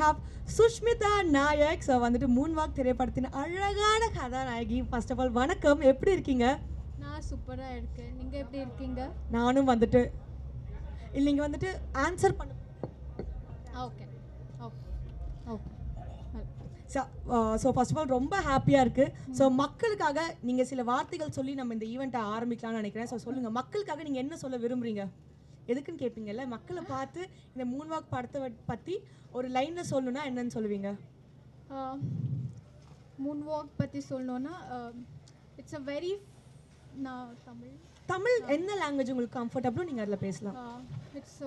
have Sushmita Nayak. So வந்துட்டு moonwalk திரைப்படத்தின் அழகான கதாநாயகி. ஃபர்ஸ்ட் ஆஃப் ஆல் வணக்கம், எப்படி இருக்கீங்க? நான் சூப்பரா இருக்கேன். நீங்க எப்படி இருக்கீங்க? நானும் வந்துட்டு இல்லைங்க வந்துட்டு ஆன்சர் பண்ண okay okay okay. So first of all ரொம்ப ஹாப்பியாக இருக்குது. ஸோ மக்களுக்காக நீங்கள் சில வார்த்தைகள் சொல்லி நம்ம இந்த ஈவெண்ட்டை ஆரம்பிக்கலாம்னு நினைக்கிறேன். ஸோ சொல்லுங்கள், மக்களுக்காக நீங்கள் என்ன சொல்ல விரும்புகிறீங்க? எதுக்குன்னு கேட்பீங்கல்ல, மக்களை பார்த்து இந்த மூன்வாக் படத்தை பற்றி ஒரு லைனில் சொல்லணுன்னா என்னன்னு சொல்லுவீங்க? மூன் வாக் பற்றி சொல்லணுன்னா இட்ஸ் அ வெரி நான் தமிழ் என்ன லாங்குவேஜ் உங்களுக்கு கம்ஃபர்டபுளோ நீங்கள் அதில் பேசலாம். இட்ஸ்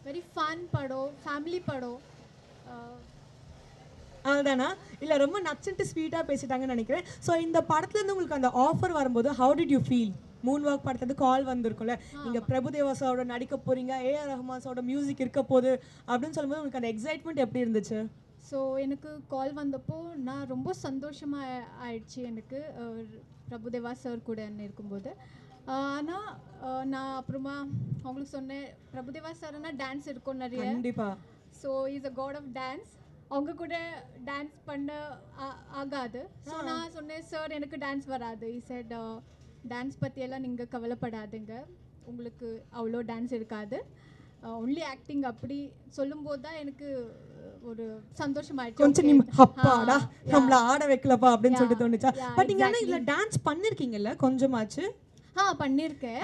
வெரி ஃபன் படம், ஃபேமிலி படம். அதுதானா? இல்லை ரொம்ப நச்சுன்ட்டு ஸ்வீட்டாக பேசிட்டாங்கன்னு நினைக்கிறேன். ஸோ இந்த படத்துலேருந்து உங்களுக்கு அந்த ஆஃபர் வரும்போது how did you feel? Moonwalk படத்துலேருந்து கால் வந்திருக்கும்ல, நீங்கள் பிரபுதேவா சாரோட நடிக்க போகிறீங்க, ஏஆர் ரஹ்மான் சாரோட மியூசிக் இருக்க போகுது அப்படின்னு சொல்லும்போது உங்களுக்கு அந்த எக்ஸைட்மெண்ட் எப்படி இருந்துச்சு? ஸோ எனக்கு கால் வந்தப்போ நான் ரொம்ப சந்தோஷமாக ஆயிடுச்சு. எனக்கு பிரபுதேவா சார் கூட இருக்கும்போது. ஆனால் நான் அப்புறமா அவங்களுக்கு சொன்னேன், பிரபுதேவா சார்னா டான்ஸ் இருக்கும் நிறைய. கண்டிப்பாக. So is a god of dance. அவங்க கூட டான்ஸ் பண்ண ஆகாது. ஸோ நான் சொன்னேன், சார் எனக்கு டான்ஸ் வராது. இ செட் டான்ஸ் பற்றியெல்லாம் நீங்கள் கவலைப்படாதுங்க, உங்களுக்கு அவ்வளோ டான்ஸ் இருக்காது, ஒன்லி ஆக்டிங். அப்படி சொல்லும்போது தான் எனக்கு ஒரு சந்தோஷமாயிடுச்சு. கொஞ்சம் நீ அப்பாடா நம்மள ஆட வைக்கலப்பா அப்படின்னு சொல்லிட்டு தோணுச்சா? பட் நீங்க ஆனா இதுல டான்ஸ் பண்ணிருக்கீங்கல்ல கொஞ்சமாச்சு? பண்ணியிருக்கேன்.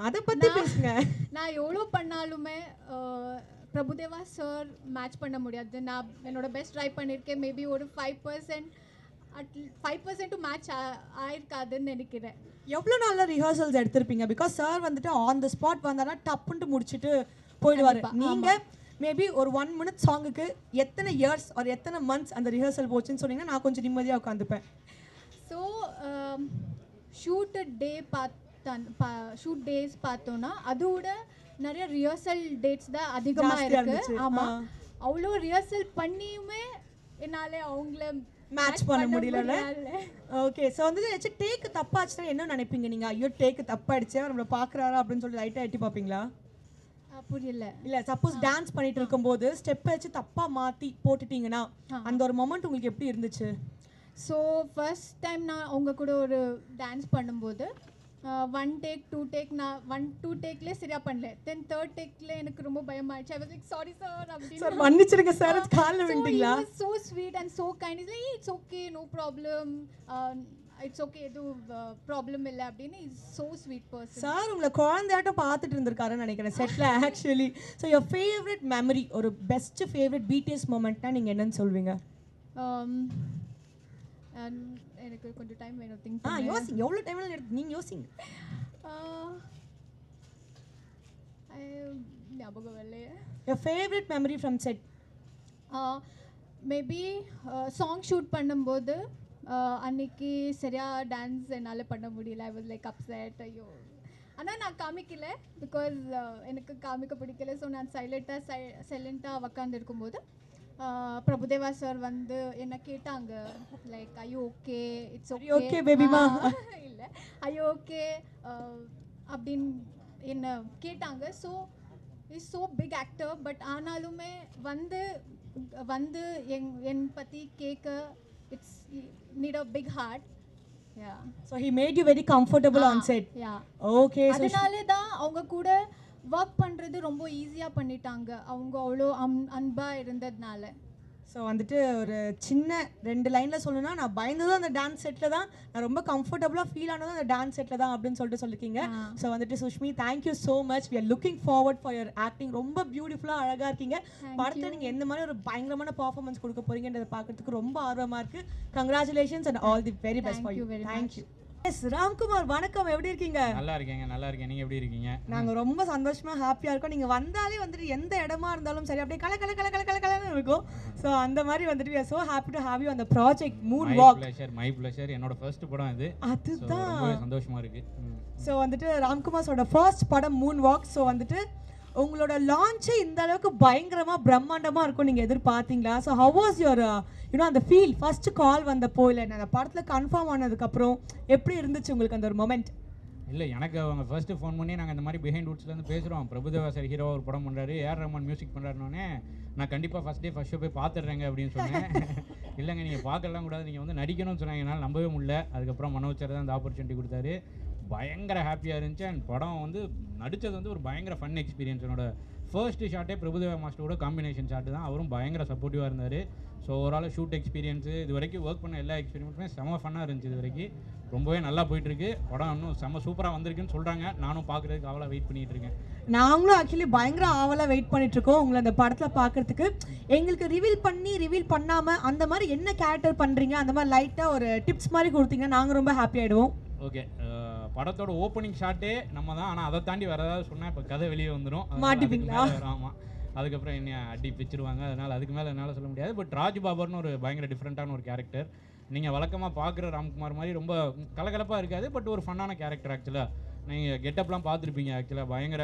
அதை பத்தி பேசுங்க. நான் எவ்வளோ பண்ணாலுமே பிரபுதேவா சார் மேட்ச் பண்ண முடியாது. நான் என்னோட பெஸ்ட் ட்ரை பண்ணியிருக்கேன். மேபி ஒரு 5% மேட்ச் ஆயிருக்காதுன்னு நினைக்கிறேன். எவ்வளோ நாளில் ரிஹர்சல்ஸ் எடுத்திருப்பீங்க? பிகாஸ் சார் வந்துட்டு ஆன் த ஸ்பாட் வந்தானா டப்புன்ட்டு முடிச்சுட்டு போயிடுவார். நீங்கள் மேபி ஒரு 1 minute சாங்குக்கு எத்தனை இயர்ஸ் ஒரு எத்தனை மந்த்ஸ் அந்த ரிஹர்சல் போச்சுன்னு சொன்னீங்கன்னா நான் கொஞ்சம் நிம்மதியாக உட்காந்துப்பேன். ஸோ ஷூட் டேஸ் பார்த்தோன்னா அதோட நிறைய ரிஹர்சல் டேட்ஸ் தான் அதிகமாக இருக்கு. ஆமாம், அவ்வளோ ரிஹர்சல் பண்ணியுமே என்னால் அவங்கள மேட்ச் பண்ண முடியல. ஓகே, ஸோ வந்து ஏதாச்சும் டேக்கு தப்பாச்சுன்னா என்ன நினைப்பீங்க நீங்கள்? ஐயோ டேக்கு தப்பாயிடுச்சு, நம்மளை பார்க்குறாரா அப்படின்னு சொல்லி லைட்டாக எட்டி பார்ப்பீங்களா? புரியல. இல்லை, சப்போஸ் டான்ஸ் பண்ணிட்டு இருக்கும்போது ஸ்டெப் வச்சு தப்பாக மாற்றி போட்டுட்டீங்கன்னா அந்த ஒரு மொமெண்ட் உங்களுக்கு எப்படி இருந்துச்சு? ஸோ ஃபர்ஸ்ட் டைம் நான் அவங்க கூட ஒரு டான்ஸ் பண்ணும்போது 1 take 2 take நான் 1-2 டேக்லேயே சரியாக பண்ணல. தென் 3rd டேக்கில் எனக்கு ரொம்ப பயமாயிடுச்சு. I was like sorry sir அப்படின்னு. சார் மன்னிச்சிடுங்க சார், காலில் விழுந்தீங்களா? So sweet and so kind. Is like it's okay, no problem, it's okay, எதுவும் ப்ராப்ளம் இல்லை அப்படின்னு. Is so sweet person. Sir உங்களை குழந்தையாட்டம் பார்த்துட்டு இருந்திருக்காருன்னு நினைக்கிறேன் செட்டில் actually. So your favourite memory, ஒரு பெஸ்ட் ஃபேவரட் பிடிஎஸ் மொமெண்ட்னா நீங்கள் என்னன்னு சொல்வீங்க? எனக்கு கொஞ்சம் டைம் வேணும் திங்க் யோசிங்க, எவ்வளோ டைம் நீங்கள் யோசிங்க. ஞாபகம் இல்லையே. Your favourite memory from set? Maybe song shoot பண்ணும்போது அன்னைக்கு சரியாக டான்ஸ் என்னால் பண்ண முடியல. ஐ வாஸ் லைக் அப்செட். ஐயோ, ஆனால் நான் காமிக்கல, பிகாஸ் எனக்கு காமிக்க பிடிக்கல. ஸோ நான் சைலண்ட்டாக உக்காந்து இருக்கும்போது பிரபுதேவா சார் வந்து என்ன கேட்டாங்க, லைக் ஐயோ ஓகே, இட்ஸ் ஓகே ஓகே பேபிமா, இல்லை ஐயோ ஓகே அப்படின்னு என்ன கேட்டாங்க. So is so big actor, but ஆனாலுமே வந்து வந்து என் பற்றி கேட்க it's need a big heart. So he made you very comfortable on set. Okay, so அதனால தான் அவங்க கூட ஒர்க் பண்ணுறது ரொம்ப ஈஸியாக பண்ணிட்டாங்க. அவங்க அவ்வளோ அன்பாக இருந்ததுனால. ஸோ வந்துட்டு ஒரு சின்ன 2 லைனில் சொல்லணும்னா, நான் பயந்ததும் அந்த டான்ஸ் செட்டில் தான், நான் ரொம்ப கம்ஃபர்டபுளாக ஃபீல் ஆனதும் அந்த டான்ஸ் செட்டில் தான் அப்படின்னு சொல்லிட்டு சொல்லியிருக்கீங்க. ஸோ வந்துட்டு Sushmi, thank you so much. We are looking forward for your acting. ரொம்ப பியூட்டிஃபுல்லாக அழகாக இருக்கீங்க. படத்தில் நீங்கள் எந்த மாதிரி ஒரு பயங்கரமான பர்ஃபார்மன்ஸ் கொடுக்க போறீங்கன்றதை பார்க்கறதுக்கு ரொம்ப ஆர்வமாக இருக்குது. Congratulations and all the very best for you. Thank you. Yes Ramkumar, வணக்கம், எப்படி இருக்கீங்க? நல்லா இருக்கேங்க, நல்லா இருக்கேன். நீங்கள் எப்படி இருக்கீங்க? நாங்கள் ரொம்ப சந்தோஷமாக ஹாப்பியாக இருக்கோம். நீங்கள் வந்தாலே வந்துட்டு எந்த இடமா இருந்தாலும் சரி அப்படியே கலன்னு இருக்கும். ஸோ அந்த மாதிரி வந்துட்டு we are so happy to have you on the project Moonwalk. My pleasure. என்னோட ஃபர்ஸ்ட் படம் இது. அதுதான் ரொம்ப சந்தோஷமா இருக்கு. ஸோ வந்துட்டு ராம்குமாரோட ஃபர்ஸ்ட் படம் Moonwalk. ஸோ வந்துட்டு உங்களோட லான்ச்சே இந்த அளவுக்கு பயங்கரமாக பிரம்மாண்டமாக இருக்கும் நீங்கள் எதிர்பார்த்தீங்களா? ஸோ ஹவ் வாஸ் யுவர் அந்த ஃபீல் ஃபர்ஸ்ட் கால் வந்தப்போ, இல்லை அந்த படத்தில் கன்ஃபார்ம் ஆனதுக்கப்புறம் எப்படி இருந்துச்சு உங்களுக்கு அந்த ஒரு மொமெண்ட்? இல்லை எனக்கு அவங்க ஃபர்ஸ்ட்டு ஃபோன் பண்ணி நாங்கள் இந்த மாதிரி பிஹைண்ட் வுட்ஸ்லேருந்து பேசுகிறோம், பிரபுதேவா சார் ஹீரோ ஒரு படம் பண்ணுறாரு, ஏஆர் ரஹ்மான் மியூசிக் பண்ணுறாருனோடனே நான் கண்டிப்பாக ஃபஸ்ட் ஷோ போய் பார்த்துட்றேங்க அப்படின்னு சொன்னேன். இல்லைங்க நீங்கள் பார்க்கலாம் கூடாது, நீங்கள் வந்து நடிக்கணும்னு சொன்னாங்க. என்னால் நம்பவே முடியல. அதுக்கப்புறம் மனோஜ் சார் தான் அந்த ஆப்பர்ச்சுனிட்டி கொடுத்தாரு. பயங்கர ஹாப்பியாக இருந்துச்சு. அண்ட் படம் வந்து நடித்தது வந்து ஒரு பயங்கர ஃபன் எக்ஸ்பீரியன்ஸ். என்னோட ஃபர்ஸ்ட் ஷாட்டே பிரபுதேவா மாஸ்டரோட காம்பினேஷன் ஷாட்டு தான். அவரும் பயங்கர சப்போர்ட்டிவாக இருந்தார். ஸோ ஓவரால் ஷூட் எக்ஸ்பீரியன்ஸு இது வரைக்கும் ஒர்க் பண்ண எல்லா எக்ஸ்பீரியன்ஸுமே செம்ம ஃபன்னாக இருந்துச்சு. இது வரைக்கும் ரொம்பவே நல்லா போயிட்டுருக்கு. படம் இன்னும் செம்ம சூப்பராக வந்திருக்குன்னு சொல்கிறாங்க. நானும் பார்க்குறதுக்கு அவ்வளோ வெயிட் பண்ணிகிட்டு இருக்கேன். நாங்களும் ஆக்சுவலி பயங்கர ஆவலாக வெயிட் பண்ணிட்டு இருக்கோம் உங்களை அந்த படத்தில் பார்க்கறதுக்கு. எங்களுக்கு ரிவீல் பண்ணாமல் அந்த மாதிரி என்ன கேரக்டர் பண்ணுறீங்க அந்த மாதிரி லைட்டாக ஒரு டிப்ஸ் மாதிரி கொடுத்தீங்கன்னா நாங்கள் ரொம்ப ஹாப்பி ஆகிடுவோம். ஓகே, படத்தோட ஓப்பனிங் ஷாட்டே நம்ம தான். ஆனால் அதை தாண்டி வேறு ஏதாவது சொன்னால் இப்போ கதை வெளியே வந்துடும். மாட்டிப்பீங்களா? ஆமாம், அதுக்கப்புறம் என்ன அடி பிச்சிருவாங்க. அதனால் அதுக்கு மேலே என்னால் சொல்ல முடியாது. பட் ராஜ் பாபர்னு ஒரு பயங்கர டிஃப்ரெண்ட்டான ஒரு கேரக்டர். நீங்கள் வழக்கமாக பார்க்குற ராம்குமார் மாதிரி ரொம்ப கலகலப்பாக இருக்காது. பட் ஒரு ஃபன்னான கேரக்டர். ஆக்சுவலாக நீங்கள் கெட்டப்லாம் பார்த்துருப்பீங்க. ஆக்சுவலாக பயங்கர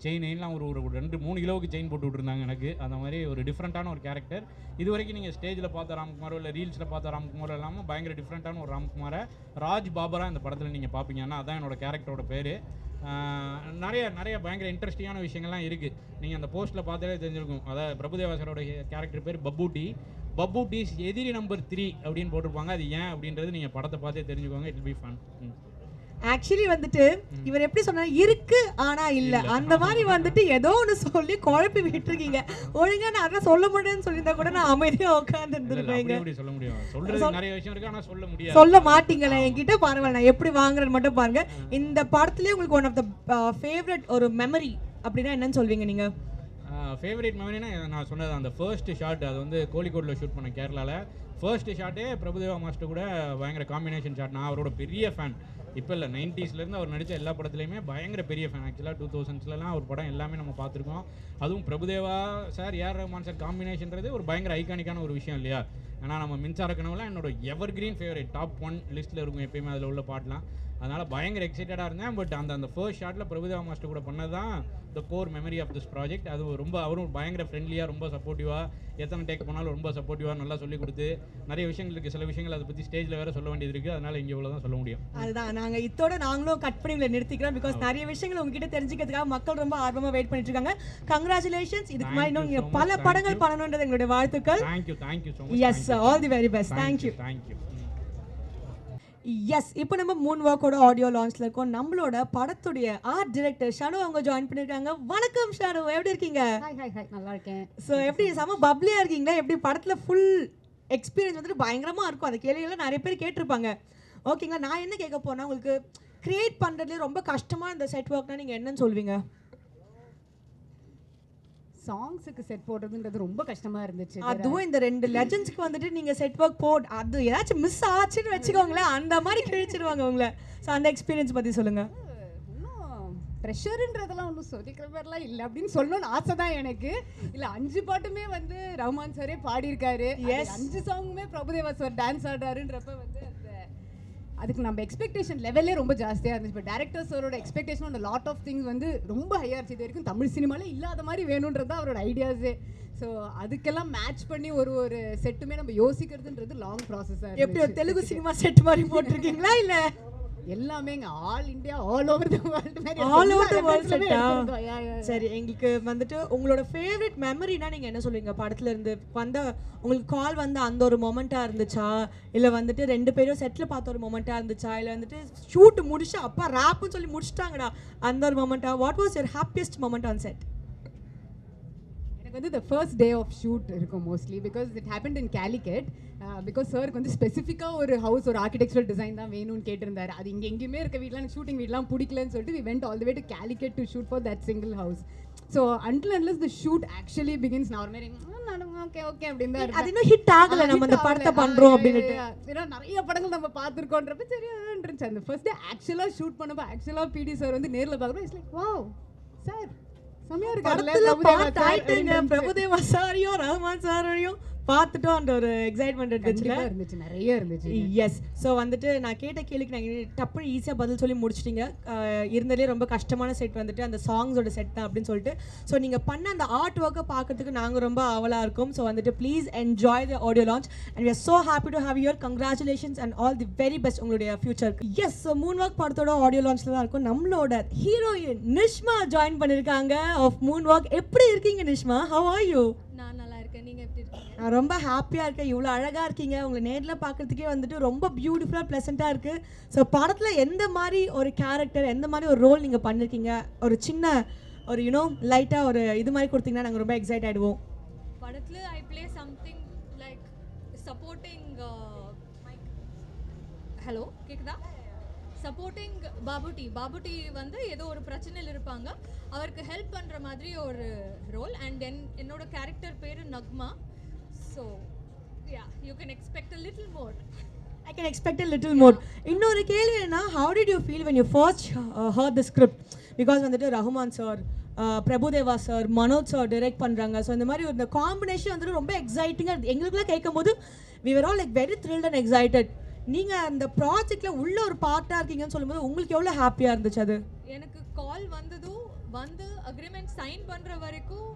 செயின்லாம் ஒரு 2-3 கிலோவுக்கு செயின் போட்டு விட்ருந்தாங்க எனக்கு. அந்த மாதிரி ஒரு டிஃப்ரெண்ட்டான ஒரு கேரக்டர். இது வரைக்கும் நீங்கள் ஸ்டேஜில் பார்த்த ராம்குமாரோ இல்லை ரீல்ஸில் பார்த்த ராம்குமாரோ இல்லாமல் பயங்கர டிஃப்ரெண்ட்டான ஒரு ராம்குமாரை ராஜ் பாபரா இந்த படத்தில் நீங்கள் பார்ப்பீங்க. ஆனால் அதான் என்னோட கேரக்டரோட பேர். நிறைய பயங்கர இன்ட்ரெஸ்டிங்கான விஷயங்கள்லாம் இருக்குது. நீங்கள் அந்த போஸ்ட்டில் பார்த்தாலே தெரிஞ்சிருக்கும். அதாவது பிரபுதேவா சாரோட கேரக்டர் பேர் பப்பூட்டி எதிரி நம்பர் 3 அப்படின்னு போட்டிருப்பாங்க. அது ஏன் அப்படின்றது நீங்கள் படத்தை பார்த்தே தெரிஞ்சுக்கோங்க. It will be fun. Actually வந்துட்டு இவர் எப்படி சொன்னாரு, இருக்கு ஆனா இல்ல அந்த மாதிரி வந்துட்டு ஏதோ ஒன்று சொல்லி குழப்பி விட்டுருக்கீங்க. ஒழுங்கா நான் அதான் சொல்ல முடியும்னு சொல்லியிருந்தா கூட நான் அமைதியா உட்கார்ந்து இருந்திருப்பேன். சொல்ல முடியும், சொல்றது நிறைய விஷயம் இருக்கு. ஆனா சொல்ல முடியாது. சொல்ல மாட்டீங்களே என்கிட்ட. பரவாயில்ல, நான் எப்படி வாங்குறேன்னு மட்டும் பாருங்க. இந்த படத்துலயே உங்களுக்கு ஒன் ஆஃப் த ஃபேவரட் ஒரு மெமரி அப்படின்னா என்னன்னு சொல்வீங்க நீங்க? ஃபேவரட் மெமரினா நான் சொன்னது அந்த ஃபர்ஸ்ட் ஷாட். அது வந்து கோழிக்கோடில் ஷூட் பண்ண கேரளாவில் ஃபர்ஸ்ட் ஷாட்டே பிரபுதேவா மாஸ்டர் கூட பயங்கர காம்பினேஷன் ஷாட். நான் அவரோட பெரிய ஃபேன். இப்போ இல்லை 90ஸ்லேருந்து அவர் நடித்த எல்லா படத்துலையுமே பயங்கர பெரிய ஃபேன். ஆக்சுவலாக 2000ஸ்லாம் ஒரு படம் எல்லாமே நம்ம பார்த்துருக்கோம். அதுவும் Prabhudeva sir A R Rahman sir காம்பினேஷன்றது ஒரு பயங்கர ஐகானிக்கான ஒரு விஷயம் இல்லையா? ஏன்னா நம்ம மின்சார கனவுலாம் என்னோட எவர் கிரீன் ஃபேவரட் டாப் 1 லிஸ்ட்டில் இருக்கும் எப்பயுமே அதில் உள்ள பாட்டெலாம். அதனால் பயங்கர எக்ஸைட்டடாக இருந்தேன். பட் அந்த ஃபர்ஸ்ட் ஷாட்டில் பிரபுதேவா மாஸ்டர் கூட பண்ணது தான் the core memory of this project. அது ரொம்ப அவரும் பயங்கர ஃப்ரெண்ட்லியாக ரொம்ப சப்போர்ட்டிவாக எத்தனை டேக் பண்ணாலும் ரொம்ப சப்போர்ட்டிவாக நல்லா சொல்லி கொடுத்து நிறைய விஷயங்கள் இருக்குது. சில விஷயங்கள் அதை பற்றி ஸ்டேஜில் வேறு சொல்ல வேண்டியது இருக்குது. அதனால் இங்கே இவ்வளோ தான் சொல்ல முடியும். அதுதான் நாங்களும் கட் பண்ணி உங்களை நிறுத்திக்கிறோம். பிகாஸ் நிறைய விஷயங்கள் உங்ககிட்ட தெரிஞ்சுக்கிறதுக்காக மக்கள் ரொம்ப ஆர்வமாக வெயிட் பண்ணிட்டு இருக்காங்க. கங்க்ராச்சுலேஷன்ஸ். இதுக்கு மாதிரி இன்னும் பல படங்கள் பண்ணணுன்றது எங்களுடைய வாழ்த்துக்கள். Thank you so much. Yes, all the very best. Thank you. Yes, இப்போ நம்ம மூன் வாக்கோட ஆடியோ லான்ச்சில் இருக்கோம். நம்மளோட படத்துடைய ஆர்ட் டைரக்டர் ஷனு அவங்க ஜாயின் பண்ணியிருக்காங்க. வணக்கம் ஷனு, எப்படி இருக்கீங்க? ஹாய் நல்லா இருக்கேன். ஸோ எப்படி செம பப்ளியாக இருக்கீங்களா? எப்படி படத்தில் ஃபுல் எக்ஸ்பீரியன்ஸ் வந்துட்டு பயங்கரமாக இருக்கும். அந்த கேள்வியெல்லாம் நிறைய பேர் கேட்டிருப்பாங்க. ஓகேங்களா, நான் என்ன கேட்க போனால் உங்களுக்கு கிரியேட் பண்ணுறதுலேயே ரொம்ப கஷ்டமாக இந்த செட் ஒர்க்னா நீங்கள் என்னன்னு சொல்வீங்க? சாங்ஸுக்கு செட் போடுறதுன்றது ரொம்ப கஷ்டமா இருந்துச்சு. அதுவும் இந்த 2 லெஜண்ட்ஸ்க்கு வந்துட்டு நீங்க செட் ஒர்க் போட் அது ஏதாச்சும் மிஸ் ஆச்சுன்னு வச்சுக்கோங்களேன், அந்த மாதிரி கிழிச்சிருவாங்க உங்களை. ஸோ அந்த எக்ஸ்பீரியன்ஸ் பற்றி சொல்லுங்க. இன்னும் ப்ரெஷருன்றதெல்லாம் ஒன்றும் சொல்லிக்கிற மாதிரிலாம் இல்லை அப்படின்னு சொல்லணும்னு ஆசை தான் எனக்கு. இல்லை 5 பாட்டுமே வந்து ரஹ்மான் சாரே பாடியிருக்காரு. 5 சாங்குமே பிரபுதேவா சார் டான்ஸ் ஆடுறாருன்றப்ப வந்து அதுக்கு நம்ம எக்ஸ்பெக்டேஷன் லெவலே ரொம்ப ஜாஸ்தியாக இருந்துச்சு. இப்போ டேரக்டர் சாரோட எக்ஸ்பெக்டேஷன் அந்த லாட் ஆஃப் திங்ஸ் வந்து ரொம்ப ஹையாக இருந்துச்சு. இது வரைக்கும் தமிழ் சினிமாலே இல்லாத மாதிரி வேணுன்றது தான் அவரோட ஐடியாஸே. ஸோ அதுக்கெல்லாம் மேட்ச் பண்ணி ஒரு செட்டுமே நம்ம யோசிக்கிறதுன்றது லாங் ப்ராசஸாக. எப்படி ஒரு தெலுங்கு சினிமா செட் மாதிரி போட்டிருக்கீங்களா இல்லை எல்லாமே all India all over the world மாதிரி ஆல் ஓவர் தி வேர்ல்ட் செட்டா? சரி, எங்களுக்கு வந்துட்டு உங்களோட ஃபேவரட் மெமரினா நீங்க என்ன சொல்லுவீங்க? படத்துல இருந்து வந்த உங்களுக்கு கால் வந்து அந்த ஒரு மொமெண்டா இருந்துச்சா, இல்ல வந்துட்டு 2 பேரும் செட்ல பார்த்த ஒரு மொமெண்டா இருந்துச்சா, இல்ல வந்துட்டு ஷூட் முடிச்சு அப்பா ராப்னு சொல்லி முடிச்சிட்டாங்கடா அந்த ஒரு மொமெண்டா? What was your happiest moment on set? எனக்கு வந்து the first day of shoot இருக்கும் mostly because it happened in Calicut. Because சாருக்கு வந்து ஸ்பெசிஃபிக்காக ஒரு ஹவுஸ் ஒரு ஆர்கிடெக்சரல் டிசைன் தான் வேணும்னு கேட்டிருந்தாரு. அது இங்கே எங்கேயுமே இருக்க வீட்டில் ஷூட்டிங் வீட்லாம் பிடிக்கலன்னு சொல்லிட்டு we went all the way to Calicut to shoot for that single house. So until unless the shoot actually begins normally okay அப்படின்னு தான் அது இன்னும் ஹிட் ஆகல. நம்ம இந்த படத்தை பண்றோம் அப்படின்ட்டு ஏன்னா நிறைய படங்கள் நம்ம பார்த்துருக்கோன்றப்ப சரி இருந்துச்சு. அந்த ஃபர்ஸ்ட் டே ஆக்சுவலாக ஷூட் பண்ணப்போ ஆக்சுவலாக பிடி சார் வந்து நேரில் பார்க்குறோம். இட்ஸ் லைக் வாவ் சார் செமையா இருக்காருல்ல பிரபுதேவா சாரையும் ரஹ்மான் சாரையும் பார்த்துட்டோன்ற ஒரு எக்ஸைட்மெண்ட் இருந்துச்சுல. கண்டிப்பா இருந்துச்சு, நிறைய இருந்துச்சு. எஸ். ஸோ வந்துட்டு நான் கேட்ட கேள்விக்கு நான் டப்புன்னு ஈஸியாக பதில் சொல்லி முடிச்சிட்டிங்க. இருந்ததுலேயே ரொம்ப கஷ்டமான செட் வந்துட்டு அந்த சாங்ஸோட செட் தான் அப்படின்னு சொல்லிட்டு. ஸோ நீங்கள் பண்ண அந்த ஆர்ட் ஒர்க்கை பார்க்கறதுக்கு நாங்கள் ரொம்ப ஆவலாக இருக்கோம். ஸோ வந்துட்டு please enjoy the audio launch and we are so happy to have your congratulations and all the very best உங்களுடைய ஃபியூச்சருக்கு. எஸ். ஸோ மூன் வாக் படத்தோட ஆடியோ லான்ச்சில் தான் இருக்கும். நம்மளோட ஹீரோயின் நிஷ்மா ஜாயின் பண்ணியிருக்காங்க ஆஃப் மூன் வாக். எப்படி இருக்கீங்க நிஷ்மா? How are you? நான் நல்லா இருக்கேன், நீங்கள் எப்படி இருக்கீங்க? நான் ரொம்ப ஹாப்பியாக இருக்கேன். இவ்வளோ அழகாக இருக்கீங்க. உங்களை நேரில் பார்க்குறதுக்கே வந்துட்டு ரொம்ப பியூட்டிஃபுல்லாக ப்ளசண்ட்டாக இருக்குது. ஸோ படத்தில் எந்த மாதிரி ஒரு கேரக்டர், எந்த மாதிரி ஒரு ரோல் நீங்கள் பண்ணியிருக்கீங்க? ஒரு சின்ன ஒரு லைட்டாக ஒரு இது மாதிரி கொடுத்தீங்கன்னா நாங்கள் ரொம்ப எக்ஸைட் ஆகிடுவோம். படத்தில் ஐ play something like supporting hello கேக்குதா, சப்போர்ட்டிங் பாபுட்டி வந்து ஏதோ ஒரு பிரச்சனையில் இருப்பாங்க, அவருக்கு ஹெல்ப் பண்ணுற மாதிரி ஒரு ரோல். அண்ட் தென் என்னோட கேரக்டர் பேர் Nagma. So yeah, you can expect a little more. I can expect a little more. இன்னொரு கேள்வி என்ன, how did you feel when you first heard the script? Because வந்துட்டு Rahman sir, Prabhudeva sir, Manoj sir direct பண்ணுறாங்க. So இந்த மாதிரி ஒரு combination வந்துட்டு ரொம்ப எக்ஸைட்டிங்காக எங்களுக்குலாம் கேட்கும் போது we were all like very thrilled and excited. நீங்கள் அந்த ப்ராஜெக்டில் உள்ள ஒரு பார்ட்டாக இருக்கீங்கன்னு சொல்லும்போது உங்களுக்கு எவ்வளோ ஹாப்பியாக இருந்துச்சு? அது எனக்கு கால் வந்து அக்ரிமெண்ட் சைன் பண்ணுற வரைக்கும்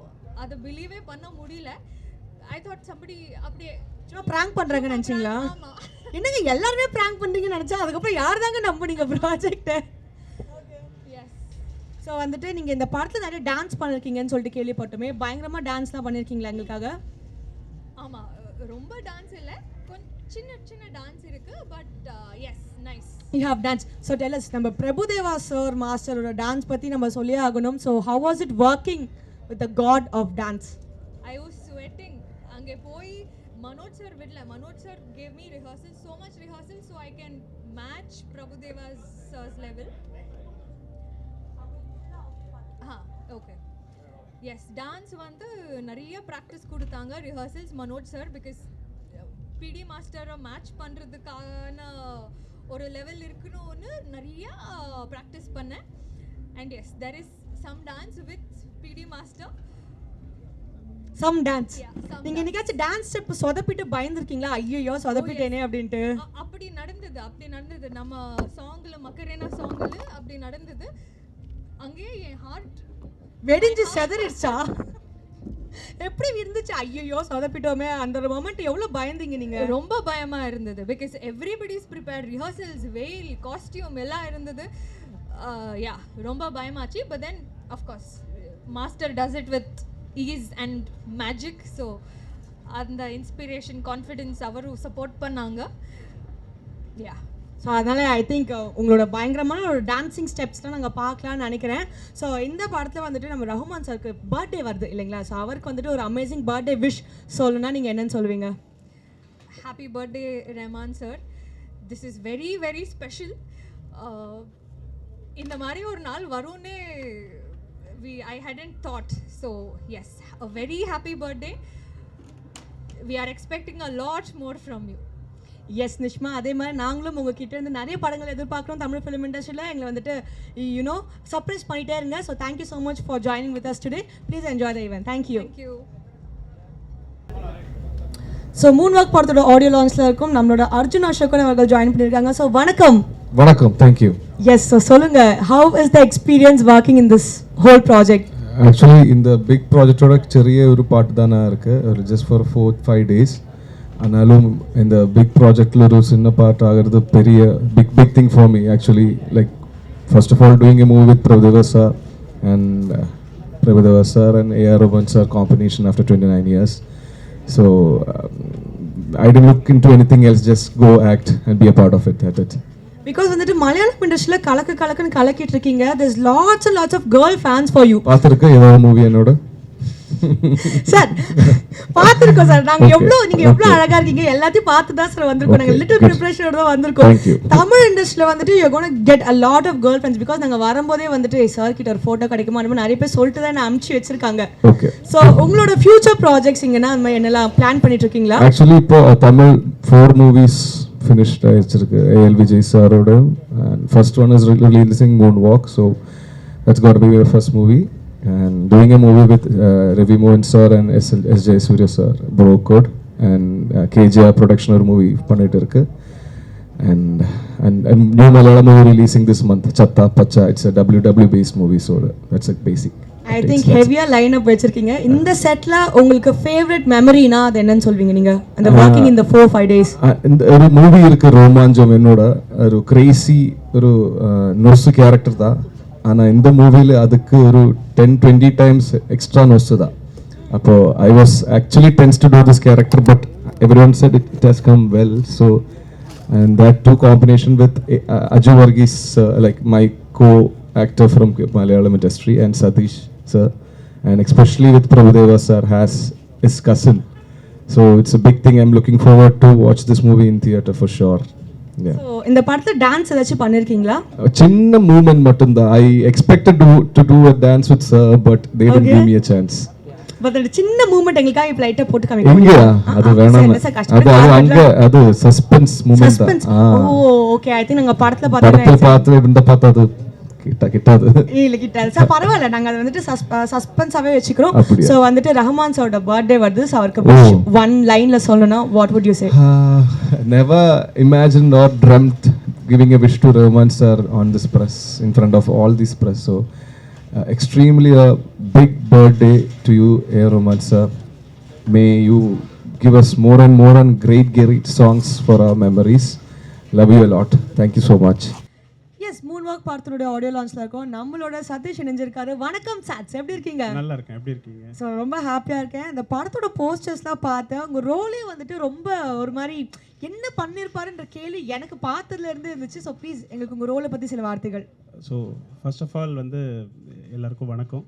அதை பிலீவே பண்ண முடியல. ஐ தாட் சம்படி அப்படியே சும்மா ப்ராங்க் பண்ணுறாங்கன்னு நினச்சிங்களா? ஆமாம். என்னங்க எல்லாருமே ப்ராங்க் பண்ணுறீங்கன்னு நினச்சா அதுக்கப்புறம் யார் தாங்க நம்புனீங்க ப்ராஜெக்டை? எஸ். ஸோ வந்துட்டு நீங்கள் இந்த படத்தில் நிறைய டான்ஸ் பண்ணியிருக்கீங்கன்னு சொல்லிட்டு கேள்விப்பட்டோமே, பயங்கரமாக டான்ஸ்லாம் பண்ணியிருக்கீங்களா எங்களுக்காக? ஆமாம், ரொம்ப டான்ஸ் இல்லை, கொஞ்சம் சின்ன சின்ன டான்ஸ் இருக்கு. But yes, nice. You have dance. So tell us, நம்ம பிரபுதேவா சார் மாஸ்டரோட டான்ஸ் பற்றி நம்ம சொல்லியே ஆகணும். So how was it working with the god of dance? I was sweating. அங்கே போய் மனோஜ் சார் விடல. Manoj sir gave me rehearsal, so much rehearsal, so I can match Prabhudeva's sir's level. Okay. Yes, dance வந்து நிறைய practice கொடுத்தாங்க, rehearsals Manoj sir. Because பிடி மாஸ்டரை match பண்ணுறதுக்கான ஒரு level இருக்கணும்னு நிறையா ப்ராக்டிஸ் பண்ணேன். And yes, there is some dance with PT master. Some dance. Yeah, some நீங்கள் என்னைக்காச்சும் டான்ஸ் ஸ்டெப் சொதப்பிட்டு பயந்துருக்கீங்களா? ஐயோ சொதப்பிட்டேனே அப்படின்ட்டு? அப்படி நடந்தது நம்ம சாங்ல, மக்கரேனா சாங்ல அப்படி நடந்தது. அங்கேயே என் ஹார்ட் வெடிஞ்சு செதறிடுச்சா? எப்படி இருந்துச்சு? ஐயோ சொதப்பிட்டோமே, அந்த ஒரு மொமெண்ட் எவ்வளோ பயந்தீங்க நீங்க? ரொம்ப பயமா இருந்தது. Because everybody is prepared, rehearsals, வெயில், காஸ்டியூம் எல்லாம் இருந்தது. யா, ரொம்ப பயமாச்சு. But then of course master does it with ease and magic. So அந்த இன்ஸ்பிரேஷன், கான்ஃபிடென்ஸ் அவரும் சப்போர்ட் பண்ணாங்க. யா. ஸோ அதனால் ஐ திங்க் உங்களோட பயங்கரமான ஒரு டான்ஸிங் ஸ்டெப்ஸ்லாம் நாங்கள் பார்க்கலான்னு நினைக்கிறேன். ஸோ இந்த படத்தில் வந்துட்டு நம்ம ரஹ்மான் சாருக்கு பர்த்டே வருது இல்லைங்களா? ஸோ அவருக்கு வந்துட்டு ஒரு அமேசிங் பர்த்டே விஷ் சொல்லணும்னா நீங்கள் என்னன்னு சொல்லுவீங்க? Happy birthday Rahman sir. This is very very special. இந்த மாதிரி ஒரு நாள் வரும்னே I hadn't thought. So yes, a very happy birthday. We are expecting a lot more from you. Yes Nishma, அதே மாதிரி நாங்களும் உங்ககிட்ட இருந்து நிறைய படங்கள் எதிர்பார்க்குறோம். தமிழ் ஃபிலிம் இண்டஸ்ட்ரியில் எங்களை வந்துட்டு சர்ப்ரைஸ் பண்ணிட்டே இருங்க. So thank you so much for joining with us today. Please enjoy the event. Thank you. Thank you. So moon walk படத்தோட ஆடியோ லான்ச்சில் இருக்கும் நம்மளோட அர்ஜுன் அசோகன் அவர்கள் ஜாயின் பண்ணியிருக்காங்க. ஸோ வணக்கம். வணக்கம், தேங்க்யூ. எஸ், ஸோ சொல்லுங்கள், how is the experience working in this whole project? Actually இந்த big ப்ராஜெக்டோட சிறிய ஒரு பாட்டு தானே இருக்குது, ஒரு ஜஸ்ட் ஃபார் 4-5 days. ஆனாலும் இந்த பிக் ப்ராஜெக்டில் ஒரு சின்ன பார்ட் ஆகிறது பெரிய big thing for me. Actually like first of all doing a movie with Prabhudeva sir and A.R. Rahman sir combination after 29 years. So I didn't look into anything else, just go act and be a part of it. That's it. Because வந்துட்டு மலையாளம் இண்டஸ்ட்ரியில் கலக்குன்னு கலக்கிட்டு இருக்கீங்க. there's lots and lots of girl fans for you. பார்த்துருக்க ஏதாவது movie என்னோட? Sir பார்த்துருக்கோம் sir. நீங்கள் எவ்வளோ அழகாக இருக்கீங்க, எல்லாத்தையும் பார்த்து தான் சார் வந்திருக்கோம். நாங்கள் லிட்டில் ப்ரிப்பரேஷனோட தான் வந்திருக்கோம். தமிழ் இண்டஸ்ட்ரியில் வந்துட்டு you gonna get a lot of girl friends. Because நாங்கள் வரும்போதே வந்துட்டு சார் கிட்ட ஒரு ஃபோட்டோ கிடைக்குமா அந்த மாதிரி நிறைய பேர் சொல்லிட்டு தான் அனுப்பிச்சு வச்சிருக்காங்க. ஓகே. ஸோ உங்களோட ஃபியூச்சர் ப்ராஜெக்ட்ஸ் இங்கன்னா அந்த மாதிரி என்னெல்லாம் பிளான் பண்ணிட்டு இருக்கீங்களா? ஆக்சுவலி இப்போ Tamil 4 movies finished ஆயிடுச்சிருக்கு A.L. Vijay சாரோட. and first one is releasing Moonwalk, so that's got to be your first movie. And doing a movie with Ravi Mohan sir and S.J. Surya sir, Bro Code, and KGR production ஒரு movie பண்ணிட்டு இருக்கு. And new Malayalam movie releasing this month, Chatta Pacha. It's a WW based movie, so that's a basic. I think ஹெவியா line up வச்சிருக்கீங்க. இந்த செட்ல உங்களுக்கு favourite மெமரினா அது என்னன்னு சொல்வீங்க நீங்க அந்த வர்க்கிங் இன் தி 4-5 டேஸ்? இந்த ஒரு மூவி இருக்கு ரோமாஞ்சம், என்னோட ஒரு கிரேசி ஒரு நொர்சு கேரக்டர் தான். ஆனால் இந்த மூவியில் அதுக்கு ஒரு 10-20 டைம்ஸ் எக்ஸ்ட்ரா நொர்சு தான். அப்போ I was actually tends to do this character, but every one set it has come well. So and that too combination with Aju Varghese, like my co-actor from Malayalam industry, and Satish sir, and especially with Prabhudeva sir has his cousin, so it's a big thing. I'm looking forward to watch this movie in theater for sure. Yeah. So இந்த படத்துல dance ஏதாச்சும் பண்ணிருக்கீங்களா? சின்ன movement மட்டும் தான். I expected to do a dance with sir, but they didn't give me a chance. But அந்த சின்ன movement எங்களுக்காக இப்ப லைட்டா போட்டு காமிங்க. எங்க அது வேணாம், அது அங்க அது சஸ்பென்ஸ் மூவ்மெண்ட் தான். ஓ ஓகே. ஐ திங்க் நாங்க படத்துல பார்த்து இந்த பார்த்தா அது கிட்டாது இல்ல கிட்டாது சார். பரவாயில்ல, நாங்க அதை வந்துட்டு சஸ்பென்ஸாவே வச்சுக்கிறோம். சோ வந்துட்டு ரஹ்மான் சாரோட பர்த்டே வருது. சோ அவருக்கு ஒன் லைன்ல சொல்லணும், what would you say? Never imagined or dreamt giving a wish to Rahman sir on this press, in front of all this press. So extremely a big birthday to you, Rahman sir. May you give us more and more and great songs for our memories. Love you a lot. Thank you so much. Yes, moonwalk பார்த்தனோட audio லான்ச்ல இருக்கோம். நம்மளோட சதீஷ் இணைஞ்சிருக்காரு. வணக்கம் சாட்ஸ், எப்படி இருக்கீங்க? நல்லா இருக்கேன். எப்படி இருக்கீங்க? ஸோ ரொம்ப ஹாப்பியாக இருக்கேன். இந்த படத்தோட போஸ்டர்ஸ்லாம் பார்த்தேன். உங்கள் ரோலே வந்துட்டு ரொம்ப ஒரு மாதிரி என்ன பண்ணியிருப்பாருன்ற கேள்வி எனக்கு பார்த்ததுல இருந்து இருந்துச்சு. ஸோ ப்ளீஸ் எங்களுக்கு உங்கள் ரோலை பற்றி சில வார்த்தைகள். ஸோ ஃபர்ஸ்ட் ஆஃப் ஆல் வந்து எல்லாருக்கும் வணக்கம்.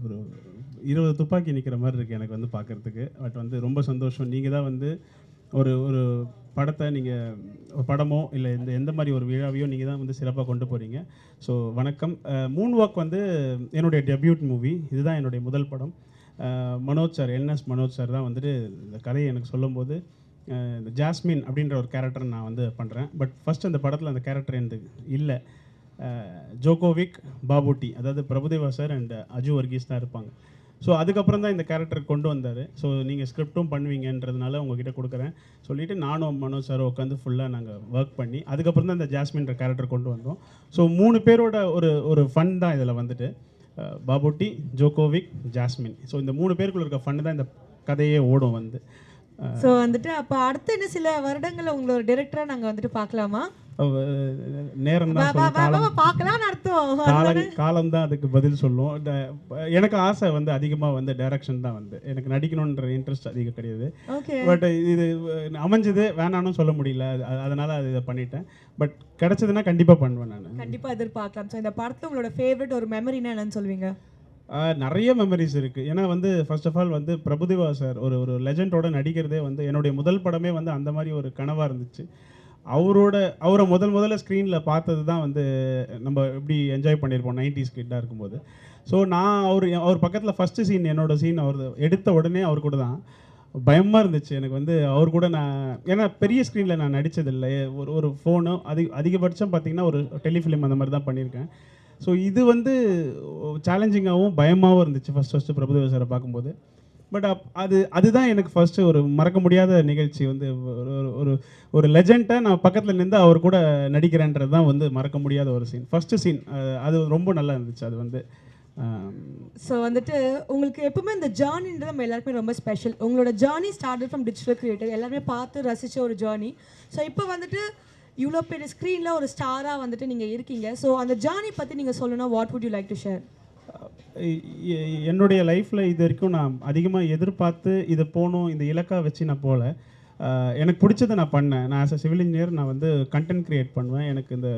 ஒரு 20 துப்பாக்கி நிற்கிற மாதிரி இருக்குது எனக்கு வந்து பார்க்குறதுக்கு. பட் வந்து ரொம்ப சந்தோஷம். நீங்கள் தான் வந்து ஒரு ஒரு படத்தை நீங்கள் ஒரு படமோ இல்லை எந்த மாதிரி ஒரு விழாவையோ நீங்கள் தான் வந்து சிறப்பாக கொண்டு போகிறீங்க. ஸோ வணக்கம். மூன் வாக் வந்து என்னுடைய டெபியூட் மூவி. இதுதான் என்னுடைய முதல் படம். Manoj sir, NS Manoj sir தான் வந்துட்டு இந்த கதையை எனக்கு சொல்லும்போது இந்த ஜாஸ்மின் அப்படின்ற ஒரு கேரக்டர் நான் வந்து பண்ணுறேன். பட் ஃபஸ்ட் அந்த படத்தில் அந்த கேரக்டர் எனக்கு இல்லை. ஜோகோவிக், பாபுட்டி, அதாவது பிரபுதேவா சார் அண்ட் அஜு வர்கீஸ் தான் இருப்பாங்க. ஸோ அதுக்கப்புறம் தான் இந்த கேரக்டர் கொண்டு வந்தார். ஸோ நீங்கள் ஸ்கிரிப்டும் பண்ணுவீங்கன்றதுனால உங்ககிட்ட கொடுக்குறேன் சொல்லிவிட்டு நானும் மனோஜ் சாரும் உட்காந்து ஃபுல்லாக நாங்கள் ஒர்க் பண்ணி அதுக்கப்புறம் தான் இந்த ஜாஸ்மின்ற கேரக்டர் கொண்டு வந்தோம். ஸோ 3 பேரோட ஒரு ஃபன் தான் இதில் வந்துட்டு பாபுட்டி, ஜோகோவிக், ஜாஸ்மின். ஸோ இந்த 3 பேருக்குள்ள இருக்க ஃபன் தான் இந்த கதையே ஓடும் வந்து. ஸோ வந்துட்டு அப்போ அடுத்த இன்னும் சில வருடங்களில் உங்களோட டைரக்டராக நாங்கள் வந்துட்டு பார்க்கலாமா? நேரம் தான் பார்க்கலாம்னு அர்த்தம். காலம் தான் அதுக்கு பதில் சொல்லும். எனக்கு ஆசை வந்து அதிகமாக வந்து டைரக்ஷன் தான் வந்து எனக்கு நடிக்கணுன்ற இன்ட்ரெஸ்ட் அதிகம் கிடையாது. பட் இது அமைஞ்சது, வேணான்னு சொல்ல முடியல, அதனால அது இதை பண்ணிட்டேன். பட் கிடைச்சதுன்னா கண்டிப்பாக பண்ணுவேன் நான். கண்டிப்பாக எதிர்பார்க்கலாம். ஸோ இந்த படத்தில் உங்களோட ஃபேவரட் ஒரு மெமரினா என்னன்னு சொல்வீங்க? நிறைய மெமரிஸ் இருக்குது. ஏன்னா வந்து ஃபர்ஸ்ட் ஆஃப் ஆல் வந்து பிரபுதேவா சார் ஒரு லெஜண்டோட நடிக்கிறதே வந்து என்னுடைய முதல் படமே வந்து அந்த மாதிரி ஒரு கனவாக இருந்துச்சு. அவரை முதல்ல ஸ்க்ரீனில் பார்த்தது தான் வந்து நம்ம எப்படி என்ஜாய் பண்ணியிருப்போம் 90s கிட்டாக இருக்கும்போது. ஸோ நான் அவர் பக்கத்தில் ஃபஸ்ட்டு சீன், என்னோடய சீன் அவர் எடுத்த உடனே அவர் கூட தான் பயமாக இருந்துச்சு எனக்கு வந்து. அவர் கூட நான் ஏன்னா பெரிய ஸ்க்ரீனில் நான் நடித்ததில்லை. ஒரு ஃபோனு அதிகபட்சம் பார்த்திங்கன்னா ஒரு டெலிஃபிலிம் அந்த மாதிரி தான் பண்ணியிருக்கேன். ஸோ இது வந்து சேலஞ்சிங்காகவும் பயமாகவும் இருந்துச்சு ஃபஸ்ட்டு பிரபுதேவா சாரை பார்க்கும்போது. பட் அதுதான் எனக்கு ஃபஸ்ட்டு ஒரு மறக்க முடியாத நிகழ்ச்சி வந்து. ஒரு லெஜெண்டை நான் பக்கத்தில் நின்று அவர் கூட நடிக்கிறேன்றது தான் வந்து மறக்க முடியாத ஒரு சீன், ஃபஸ்ட்டு சீன். அது ரொம்ப நல்லா இருந்துச்சு அது வந்து. ஸோ வந்துட்டு உங்களுக்கு எப்பவுமே இந்த ஜேர்னின்றது நம்ம எல்லாருக்குமே ரொம்ப ஸ்பெஷல். உங்களோட journey started from digital creator, எல்லாருமே பார்த்து ரசித்த ஒரு ஜேர்னி. ஸோ இப்போ வந்துட்டு இவ்வளோ பெரிய ஸ்க்ரீனில் ஒரு ஸ்டாராக வந்துட்டு நீங்கள் இருக்கீங்க. ஸோ அந்த ஜேர்னி பற்றி நீங்கள் சொல்லணும், what would you like to share? என்னுடைய லைஃப்பில் இது வரைக்கும் நான் அதிகமாக எதிர்பார்த்து இதை போகணும், இந்த இலக்காக வச்சு நான் போகல. எனக்கு பிடிச்சதை நான் பண்ணேன். நான் ஆஸ் அ சிவில் இன்ஜினியர் நான் வந்து கண்டென்ட் க்ரியேட் பண்ணுவேன். எனக்கு இந்த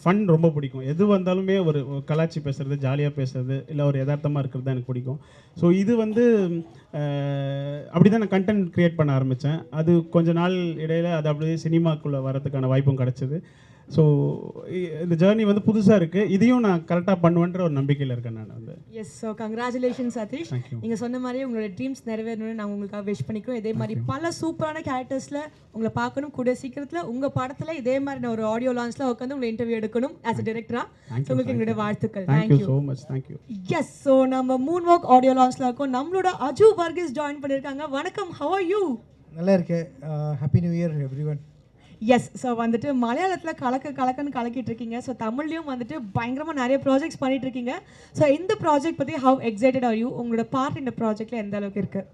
ஃபன் ரொம்ப பிடிக்கும். எது வந்தாலுமே ஒரு கலாச்சி பேசுகிறது, ஜாலியாக பேசுகிறது, இல்லை ஒரு யதார்த்தமாக இருக்கிறது தான் எனக்கு பிடிக்கும். ஸோ இது வந்து அப்படி தான் நான் கண்டென்ட் க்ரியேட் பண்ண ஆரம்பித்தேன். அது கொஞ்ச நாள் இடையில் அது அப்படியே சினிமாக்குள்ளே வரதுக்கான வாய்ப்பும் கிடச்சிது. ஸோ இந்த ஜேர்னி வந்து புதுசாக இருக்குது, இதையும் நான் கரெக்டாக பண்ணுவேன்ற ஒரு நம்பிக்கையில் இருக்கேன் நான் வந்து. Yes, so congratulation Sathish. Thank you. நீங்கள் சொன்ன மாதிரியே உங்களோட ட்ரீம்ஸ் நிறைவேறணும்னு நாங்கள் உங்களுக்காக விஷ் பண்ணிக்கிறோம். இதே மாதிரி பல சூப்பரான கேரக்டர்ஸில் உங்களை பார்க்கணும். கூட சீக்கிரத்தில் உங்கள் படத்தில் இதே மாதிரி நான் ஒரு ஆடியோ லான்ச்சில் உட்காந்து உங்களை இன்டர்வியூ எடுக்கணும் ஆஸ் அ டிரெக்டராக. Thank you, உங்களுக்கு எங்களோட வாழ்த்துக்கள். Thank you so much. Thank you. Yes, so நம்ம மூன் வாக் ஆடியோ லான்ச்சில் இருக்கோம். நம்மளோட அஜு வர்கீஸ் ஜாயின் பண்ணியிருக்காங்க. வணக்கம், ஹவ் ஆர் யூ? நல்லா இருக்கேன். Happy new year everyone. Yes, so வந்துட்டு மலையாளத்தில் கலக்கன்னு கலக்கிட்டு இருக்கீங்க. ஸோ தமிழ்லையும் வந்துட்டு பயங்கரமாக நிறைய ப்ராஜெக்ட்ஸ் பண்ணிட்டு இருக்கீங்க. ஸோ இந்த ப்ராஜெக்ட் பற்றி ஹவ் எக்ஸைட்டட் ஆர் யூ? உங்களோட பார்ட் இந்த ப்ராஜெக்டில் எந்த அளவுக்கு இருக்குது?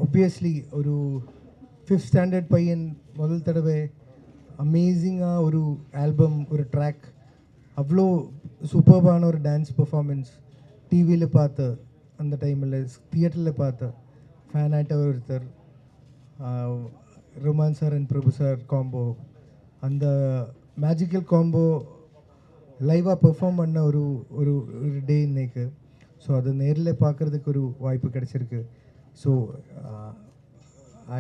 ஆப்வியஸ்லி ஒரு 5th ஸ்டாண்டர்ட் பையன் முதல் தடவை அமேசிங்காக ஒரு ஆல்பம், ஒரு ட்ராக், அவ்வளோ சூப்பர்பான ஒரு டான்ஸ் பெர்ஃபார்மன்ஸ் டிவியில் பார்த்த அந்த டைமில், தியேட்டரில் பார்த்த ஃபேன் ஆகிட்ட ஒருத்தர், Rahman sir and Prabhu sir combo, அந்த மேஜிக்கல் காம்போ லைவாக பெர்ஃபார்ம் பண்ண ஒரு ஒரு ஒரு டே இன்னைக்கு. ஸோ அது நேரில் பார்க்குறதுக்கு ஒரு வாய்ப்பு கிடச்சிருக்கு. ஸோ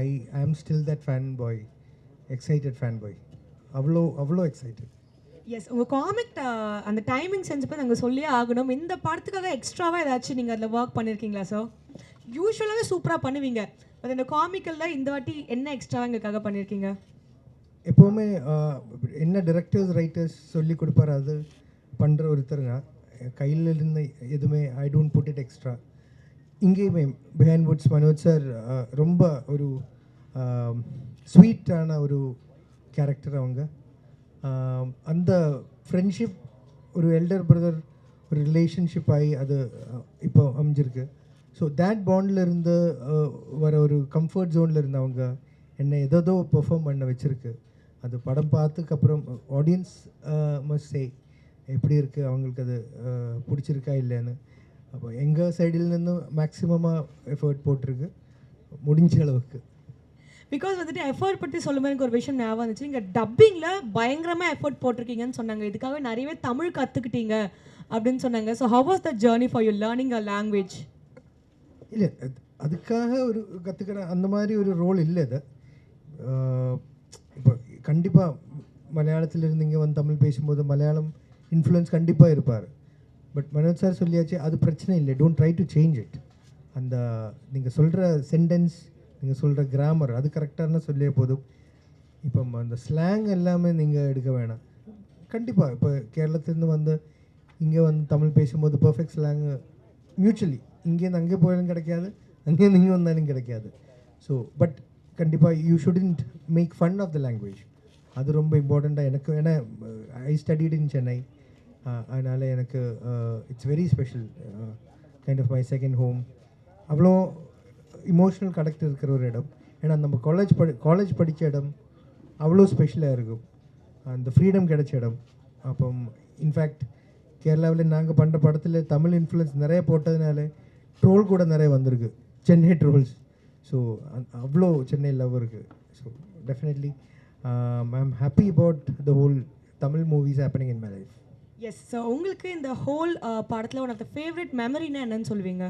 ஐ ஆம் still that fan boy, excited fan boy, அவ்வளோ எக்ஸைட்டட். எஸ், உங்கள் காமிக் அந்த டைமிங் சென்ஸ் பற்றி நாங்கள் சொல்லியே ஆகணும். இந்த படத்துக்காக எக்ஸ்ட்ராவாக ஏதாச்சும் நீங்கள் அதில் ஒர்க் பண்ணியிருக்கீங்களா சார்? யூஸ்வலாகவே சூப்பராக பண்ணுவீங்க, பட் இந்த காமிக்கலில் இந்த வாட்டி என்ன எக்ஸ்ட்ராவாக எங்களுக்காக பண்ணியிருக்கீங்க? எப்போவுமே என்ன டைரக்டர்ஸ் ரைட்டர்ஸ் சொல்லி கொடுப்பாரு அது பண்ணுற ஒருத்தருங்க. கையில் இருந்த எதுவுமே I don't put it extra. இங்கேயுமே பிஹைண்ட் வுட்ஸ் மனோஜ் சார் ரொம்ப ஒரு ஸ்வீட்டான ஒரு கேரக்டர் அவங்க. அந்த ஃப்ரெண்ட்ஷிப் ஒரு எல்டர் பிரதர் ஒரு ரிலேஷன்ஷிப் ஆகி அது இப்போ அமைஞ்சிருக்கு. ஸோ தேட் பாண்டில் இருந்து வர ஒரு கம்ஃபர்ட் ஜோனில் இருந்து அவங்க என்னை ஏதோ பெர்ஃபார்ம் பண்ண வச்சுருக்கு. அது படம் பார்த்துக்கப்புறம் ஆடியன்ஸ் மஸ்ட் சே எப்படி இருக்குது, அவங்களுக்கு அது பிடிச்சிருக்கா இல்லைன்னு. அப்போ எங்கள் சைடில் மேக்ஸிமமாக எஃபர்ட் போட்டிருக்கு முடிஞ்ச அளவுக்கு. பிகாஸ் வந்துட்டு எஃபர்ட் பற்றி சொல்லும்போது எனக்கு ஒரு விஷயம் ஞாபகம் வந்துச்சு. நீங்கள் டப்பிங்கில் பயங்கரமாக எஃபர்ட் போட்டிருக்கீங்கன்னு சொன்னாங்க. இதுக்காகவே நிறையவே தமிழ் கற்றுக்கிட்டீங்க அப்படின்னு சொன்னாங்க. So how was the journey for you learning a language? இல்லை, அதுக்காக ஒரு கற்றுக்கிற அந்த மாதிரி ஒரு ரோல் இல்லை. அது இப்போ கண்டிப்பாக மலையாளத்தில் இருந்து இங்கே வந்து தமிழ் பேசும்போது மலையாளம் இன்ஃப்ளூயன்ஸ் கண்டிப்பாக இருப்பார். பட் மனோஜ் சார் சொல்லியாச்சு, அது பிரச்சனை இல்லை. Don't try to change it. அந்த நீங்கள் சொல்கிற சென்டென்ஸ், நீங்கள் சொல்கிற கிராமர் அது கரெக்டான சொல்லியே போதும். இப்போ அந்த ஸ்லாங் எல்லாமே நீங்கள் எடுக்க வேணாம். கண்டிப்பாக இப்போ கேரளத்துலேருந்து வந்து இங்கே வந்து தமிழ் பேசும்போது பர்ஃபெக்ட் ஸ்லாங் மியூச்சுவலி இங்கேருந்து அங்கே போயாலும் கிடைக்காது, அங்கேருந்து இங்கே வந்தாலும் கிடைக்காது. ஸோ பட் கண்டிப்பாக you shouldn't make fun of the language. அது ரொம்ப இம்பார்ட்டண்ட்டாக எனக்கு. ஏன்னா ஐ ஸ்டடிட் இன் சென்னை, அதனால் எனக்கு it's very special, kind of my second home. அவ்வளோ இமோஷ்னல் கனெக்ட் இருக்கிற ஒரு இடம். ஏன்னா நம்ம காலேஜ் படித்த இடம் அவ்வளோ ஸ்பெஷலாக இருக்கும். அந்த ஃப்ரீடம் கிடைச்ச இடம். அப்போ இன்ஃபேக்ட் கேரளாவில் நாங்கள் பண்ணுற படத்தில் தமிழ் இன்ஃப்ளூயன்ஸ் நிறைய போட்டதுனால ட்ரோல் கூட நிறைய வந்திருக்கு, சென்னை ட்ரோல்ஸ். ஸோ அவ்வளோ சென்னை லவ் இருக்குது. So definitely I am happy about the whole Tamil movies happening in my life. Yes, so உங்களுக்கு இந்த ஹோல் படத்தில் ஒன் ஆஃப் த ஃபேவரட் மெமரினா என்னன்னு சொல்லுவீங்க?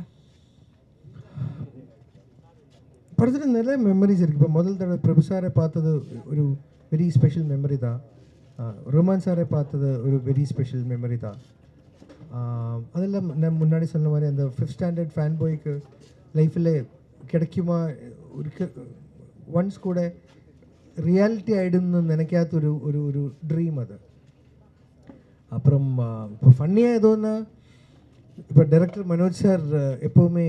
படத்தில் நிறைய மெமரிஸ் இருக்குது. இப்போ முதல் தடவை பிரபு சாரை பார்த்தது ஒரு வெரி ஸ்பெஷல் மெமரி தான். ரோமான் சாரை பார்த்தது ஒரு வெரி ஸ்பெஷல் மெமரி தான். அதெல்லாம் நான் முன்னாடி சொன்ன மாதிரி அந்த 5th ஸ்டாண்டர்ட் ஃபேன் பாய்க்கு லைஃப்பில் கிடைக்குமா ஒரு ஒன்ஸ் கூட ரியாலிட்டி ஆகிடும்னு நினைக்காத ஒரு ஒரு ஒரு ட்ரீம் அது. அப்புறம் இப்போ ஃபன்னியாக எதோன்னா இப்போ டைரக்டர் மனோஜ் சார் எப்போவுமே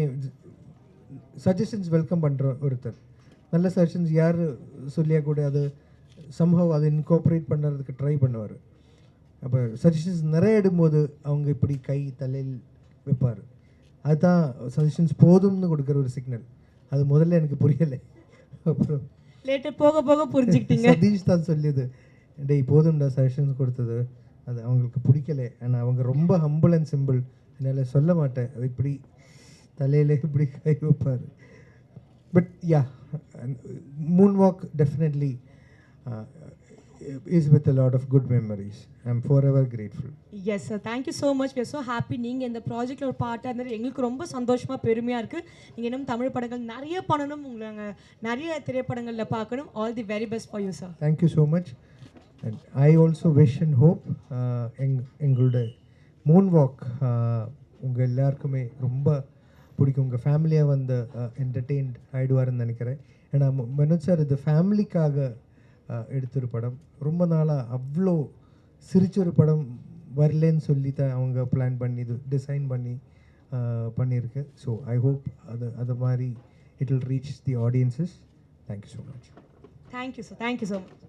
சஜஷன்ஸ் வெல்கம் பண்ணுற ஒருத்தர். நல்ல சஜஷன்ஸ் யார் சொல்லியா கூட அது சம்ஹவ் அதை இன்கார்பரேட் பண்ணுறதுக்கு ட்ரை பண்ணுவார். அப்போ சஜஷன்ஸ் நிறைய எடுக்கும்போது அவங்க இப்படி கை தலையில் வைப்பார். அதுதான் சஜஷன்ஸ் போதும்னு கொடுக்குற ஒரு சிக்னல். அது முதல்ல எனக்கு புரியலை. அப்புறம் லேட்டர் போக போக புரிஞ்சுக்கிட்டீங்க. சதீஷ் தான் சொல்லியது, டேய் போதும்டா சஜஷன்ஸ் கொடுத்தது, அது அவங்களுக்கு பிடிக்கலை. ஆனால் அவங்க ரொம்ப ஹம்பிள் அண்ட் சிம்பிள், என்னால் சொல்ல மாட்டேன், அது இப்படி தலையில் இப்படி கை வைப்பார். But yeah, Moon walk definitely is with a lot of good memories. I'm forever grateful. Yes sir, thank you so much. We are so happy நீங்கள் இந்த ப்ராஜெக்டில் ஒரு பார்ட்டாக இருந்தது எங்களுக்கு ரொம்ப சந்தோஷமாக பெருமையாக இருக்குது. நீங்கள் இன்னும் தமிழ் படங்கள் நிறைய பண்ணணும், உங்களை நாங்கள் நிறைய திரைப்படங்களில் பார்க்கணும். All the very best for you sir. Thank you so much. And I also wish and hope எங்களோட மூன் வாக் உங்கள் எல்லாருக்குமே ரொம்ப பிடிக்கும். உங்கள் ஃபேமிலியாக வந்து என்டர்டெயின்ட் ஆகிடுவாருன்னு நினைக்கிறேன். ஏன்னா மனோஜ் சார் இது ஃபேமிலிக்காக எடுத்தொரு படம். ரொம்ப நாளாக அவ்வளோ சிரிச்ச ஒரு படம் வரலன்னு சொல்லி தான் அவங்க பிளான் பண்ணி இது டிசைன் பண்ணி பண்ணியிருக்கு. ஸோ ஐ ஹோப் அது மாதிரி it will reach the audiences. Thank you so much. Thank you sir, thank you so much.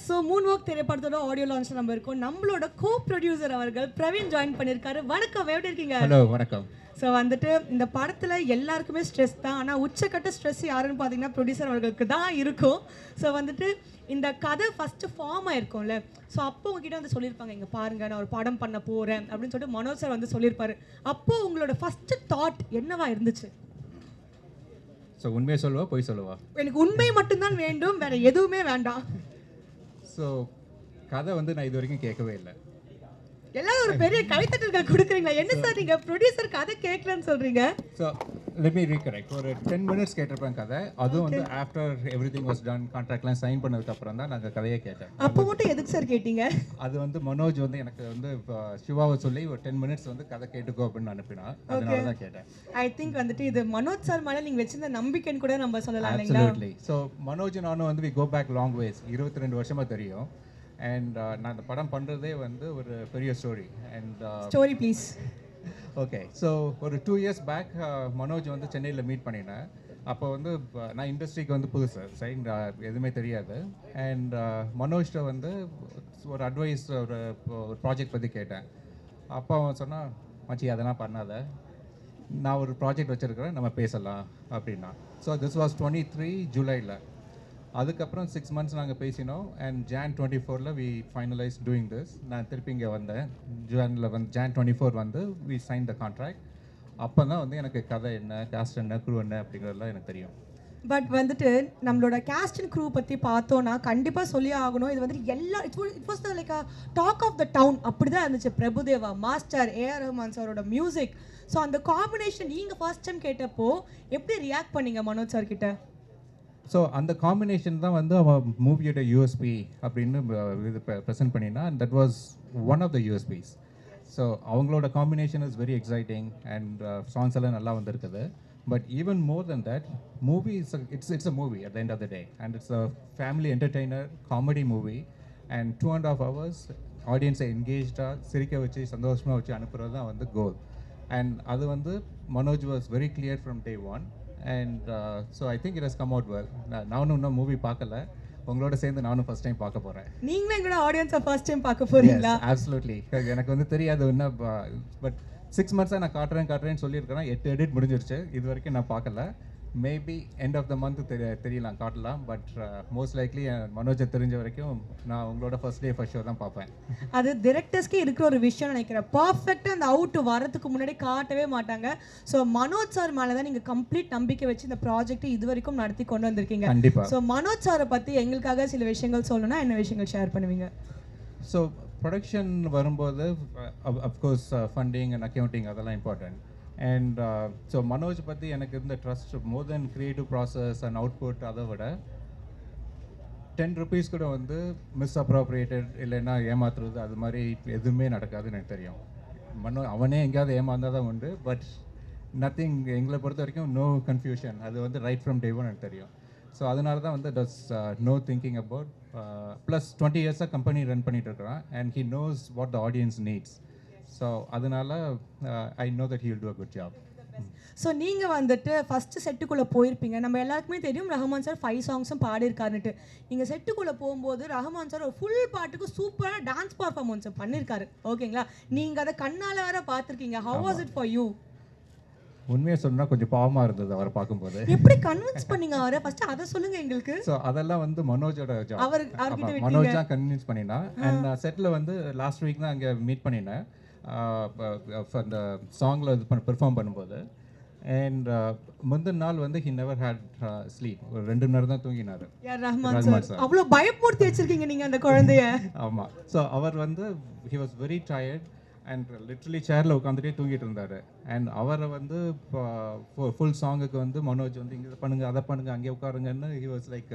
So moon walk திரைப்படத்தோட ஆடியோ லான்ச் நம்ம இருக்கோம். நம்மளோட கோ ப்ரொடியூசர் அவர்கள் பிரவீன் ஜாயின் பண்ணியிருக்காரு. வணக்கம், எப்படி இருக்கீங்க? ஹலோ, வணக்கம். ஸோ வந்துட்டு இந்த படத்தில் எல்லாருக்குமே ஸ்ட்ரெஸ் தான். ஆனால் உச்சக்கட்ட ஸ்ட்ரெஸ் யாருன்னு பார்த்தீங்கன்னா ப்ரொடியூசர் அவர்களுக்கு தான் இருக்கும். ஸோ வந்துட்டு இந்த கதை ஃபஸ்ட்டு ஃபார்ம் ஆயிருக்கும்ல, ஸோ அப்போ உங்ககிட்ட வந்து சொல்லியிருப்பாங்க, இங்கே பாருங்கள் நான் ஒரு படம் பண்ண போகிறேன் அப்படின்னு சொல்லிட்டு மனோஜ் சார் வந்து சொல்லியிருப்பாரு. அப்போது உங்களோட ஃபஸ்ட்டு தாட் என்னவா இருந்துச்சு? ஸோ உண்மையை சொல்லுவா பொய் சொல்லுவா? எனக்கு உண்மை மட்டும்தான் வேண்டும், வேற எதுவுமே வேண்டாம். ஸோ கதை வந்து நான் இது வரைக்கும் கேட்கவே இல்லை. எல்லாரும் ஒரு பெரிய கைத்தட்டல்கள் கொடுக்குறீங்களா? என்ன சார் நீங்கள் ப்ரொடியூசர் கதை கேட்கலன்னு சொல்கிறீங்க? So let me recorrect. ஒரு 10 minutes கேட்டிருப்பேன் கதை. அதுவும் வந்து after everything was done, கான்ட்ராக்ட்லாம் சைன் பண்ணதுக்கப்புறம் தான் நாங்கள் கதையை கேட்டேன். அப்போ மட்டும் எதுக்கு சார் கேட்டீங்க? அது வந்து மனோஜ் வந்து எனக்கு வந்து சிவாவை சொல்லி ஒரு 10 minutes வந்து கதை கேட்டுக்கோ அப்படின்னு அனுப்பினா, அதனால தான் கேட்டேன். ஐ திங்க் வந்துட்டு இது மனோஜ் சார் மேலே நீங்கள் வச்சிருந்த நம்பிக்கைன்னு கூட நம்ம சொல்லலாம் இல்லைங்களா? அப்சல்யூட்லி. ஸோ மனோஜ் நானும் வந்து we go back long ways. 22 வருஷமாக தெரியும். அண்ட் நான் அந்த படம் பண்ணுறதே வந்து ஒரு பெரிய story. And story please. Okay, so ஒரு 2 years பேக் மனோஜ் வந்து சென்னையில் மீட் பண்ணினேன். அப்போ வந்து நான் இண்டஸ்ட்ரிக்கு வந்து புதுசு, சரி எதுவுமே தெரியாது. அண்ட் மனோஜ்கிட்ட வந்து ஒரு அட்வைஸ், ஒரு ப்ராஜெக்ட் பற்றி கேட்டேன். அப்போ அவன் சொன்னான், மச்சி அதெல்லாம் பண்ணாத, நான் ஒரு ப்ராஜெக்ட் வச்சுருக்கிறேன், நம்ம பேசலாம் அப்படின்னா. ஸோ திஸ் வாஸ் 23 ஜூலையில். அதுக்கப்புறம் 6 months நாங்கள் பேசினோம். And Jan 24 we finalise doing this. நான் திருப்பி இங்கே வந்தேன். Jan 24 வந்து வி சைன் த கான்ட்ராக்ட். அப்போ தான் வந்து எனக்கு கதை என்ன, காஸ்ட் என்ன, குரூ என்ன அப்படிங்கிறதுலாம் எனக்கு தெரியும். பட் வந்துட்டு நம்மளோட கேஸ்ட் அண்ட் க்ரூ பற்றி பார்த்தோன்னா கண்டிப்பாக சொல்லி ஆகணும். இது வந்துட்டு எல்லா it was like talk of the town. அப்படி தான் இருந்துச்சு. பிரபுதேவா மாஸ்டர், ஏஆர் ரஹ்மான் சாரோட மியூசிக். ஸோ அந்த காம்பினேஷன் நீங்கள் ஃபர்ஸ்ட் டைம் கேட்டப்போ எப்படி ரியாக்ட் பண்ணீங்க மனோஜ் சார் கிட்ட? ஸோ அந்த காம்பினேஷன் தான் வந்து அவன் மூவியோட யூஎஸ்பி அப்படின்னு இது ப்ரெசென்ட் பண்ணினா. And that was one of the USPs. So அவங்களோட combination is very exciting. And songs எல்லாம் நல்லா வந்திருக்குது. But even more then that, movie it's a movie at the end of the day. And it's a family entertainer comedy movie. And 2.5 hours ஆடியன்ஸை என்கேஜாக சிரிக்க வச்சு சந்தோஷமாக வச்சு அனுப்புகிறது தான் வந்து கோல். அண்ட் அது வந்து Manoj was very clear from day one. And so I think it has come out well. நானும் இன்னும் மூவி பார்க்கல, உங்களோட சேர்ந்து நானும் ஃபர்ஸ்ட் டைம் பார்க்க போகிறேன். நீங்களும் எங்களோட ஆடியன்ஸை ஃபர்ஸ்ட் டைம் பார்க்க போகிறீங்களா? அப்சல்யூட்லி. எனக்கு வந்து தெரியாது என்ன, பட் 6 months நான் காட்டுறேன்னு சொல்லியிருக்கிறேன். 8 edit முடிஞ்சிருச்சு. இது வரைக்கும் நான் பார்க்கல. Maybe end of the month தெரியலாம், காட்டலாம். பட் மோஸ்ட் லைக்லி மனோஜை தெரிஞ்ச வரைக்கும் நான் உங்களோட ஃபர்ஸ்ட் டே ஃபர்ஸ்ட் ஷோ தான் பார்ப்பேன். அது டிரெக்டர்ஸ்க்கே இருக்கிற ஒரு விஷயம் நினைக்கிறேன். பர்ஃபெக்டாக அந்த அவுட் வரதுக்கு முன்னாடி காட்டவே மாட்டாங்க. ஸோ மனோஜ் சார் மேலே தான் நீங்கள் கம்ப்ளீட் நம்பிக்கை வச்சு இந்த ப்ராஜெக்ட் இது வரைக்கும் நடத்தி கொண்டு வந்திருக்கீங்க. கண்டிப்பாக. ஸோ மனோஜ் சாரை பற்றி எங்களுக்காக சில விஷயங்கள் சொல்லணும்னா என்ன விஷயங்கள் ஷேர் பண்ணுவீங்க? ஸோ ப்ரொடக்ஷன் வரும்போது அஃப்கோர்ஸ் ஃபண்டிங் அண்ட் அக்கௌண்டிங் அதெல்லாம் இம்பார்ட்டன்ட். அண்ட் ஸோ மனோஜ் பற்றி எனக்கு இருந்த trust more then creative process and output, அதை விட 10 rupees கூட வந்து மிஸ்அப்ரோப்ரியேட்டட் இல்லைன்னா ஏமாத்துறது அது மாதிரி எதுவுமே நடக்காதுன்னு எனக்கு தெரியும். அவனே எங்கேயாவது ஏமாந்தால் தான் உண்டு. பட் நத்திங், எங்களை பொறுத்த வரைக்கும் நோ கன்ஃபியூஷன். அது வந்து ரைட் ஃப்ரம் day one எனக்கு தெரியும். ஸோ அதனால தான் வந்து does no thinking about. Plus 20 years company run பண்ணிட்டு இருக்கிறான். And he knows what the audience needs. So அதனால I know that he will do a good job. So நீங்கள் வந்துட்டு ஃபஸ்ட்டு செட்டுக்குள்ளே போயிருப்பீங்க. நம்ம எல்லாருக்குமே தெரியும் ரஹ்மான் சார் 5 songs பாடியிருக்காருன்ட்டு. நீங்கள் செட்டுக்குள்ளே போகும்போது ரஹ்மான் சார் ஒரு ஃபுல் பாட்டுக்கு சூப்பரான டான்ஸ் பர்ஃபார்மன்ஸ் பண்ணியிருக்காரு. ஓகேங்களா? நீங்கள் அதை கண்ணால் வேற பார்த்துருக்கீங்க. How was it for you? உண்மையாக சொன்னால் கொஞ்சம் பாவமாக இருந்தது அவரை பார்க்கும்போது. எப்படி கன்வின்ஸ் பண்ணீங்க அவரை? ஃபஸ்ட்டு அதை சொல்லுங்கள் எங்களுக்கு. ஸோ அதெல்லாம் வந்து மனோஜோட ஜாப். அவர்கிட்ட மனோஜ் தான் கன்வின்ஸ் பண்ணினா. அண்ட் செட்டில் வந்து லாஸ்ட் வீக் தான் அங்கே மீட் பண்ணினேன் அந்த சாங்கில் இது பெர்ஃபார்ம் பண்ணும்போது. அண்ட் முந்தின நாள் வந்து ஹி நெவர் ஹேட் ஸ்லீப். ஒரு 2 மணி நேரம் தான் தூங்கினார். ரஹ்மான் சார் அவ்வளோ பயப்படுத்தி வச்சிருக்கீங்க நீங்கள் அந்த குழந்தைய. ஆமாம். ஸோ அவர் வந்து he was very tired. And literally சேரில் உட்காந்துட்டே தூங்கிட்டு இருந்தார். அண்ட் அவரை வந்து ஃபுல் சாங்குக்கு வந்து மனோஜ் வந்து இங்கே பண்ணுங்கள் அதை பண்ணுங்கள் அங்கே உட்காருங்கன்னு ஹி வாஸ் லைக்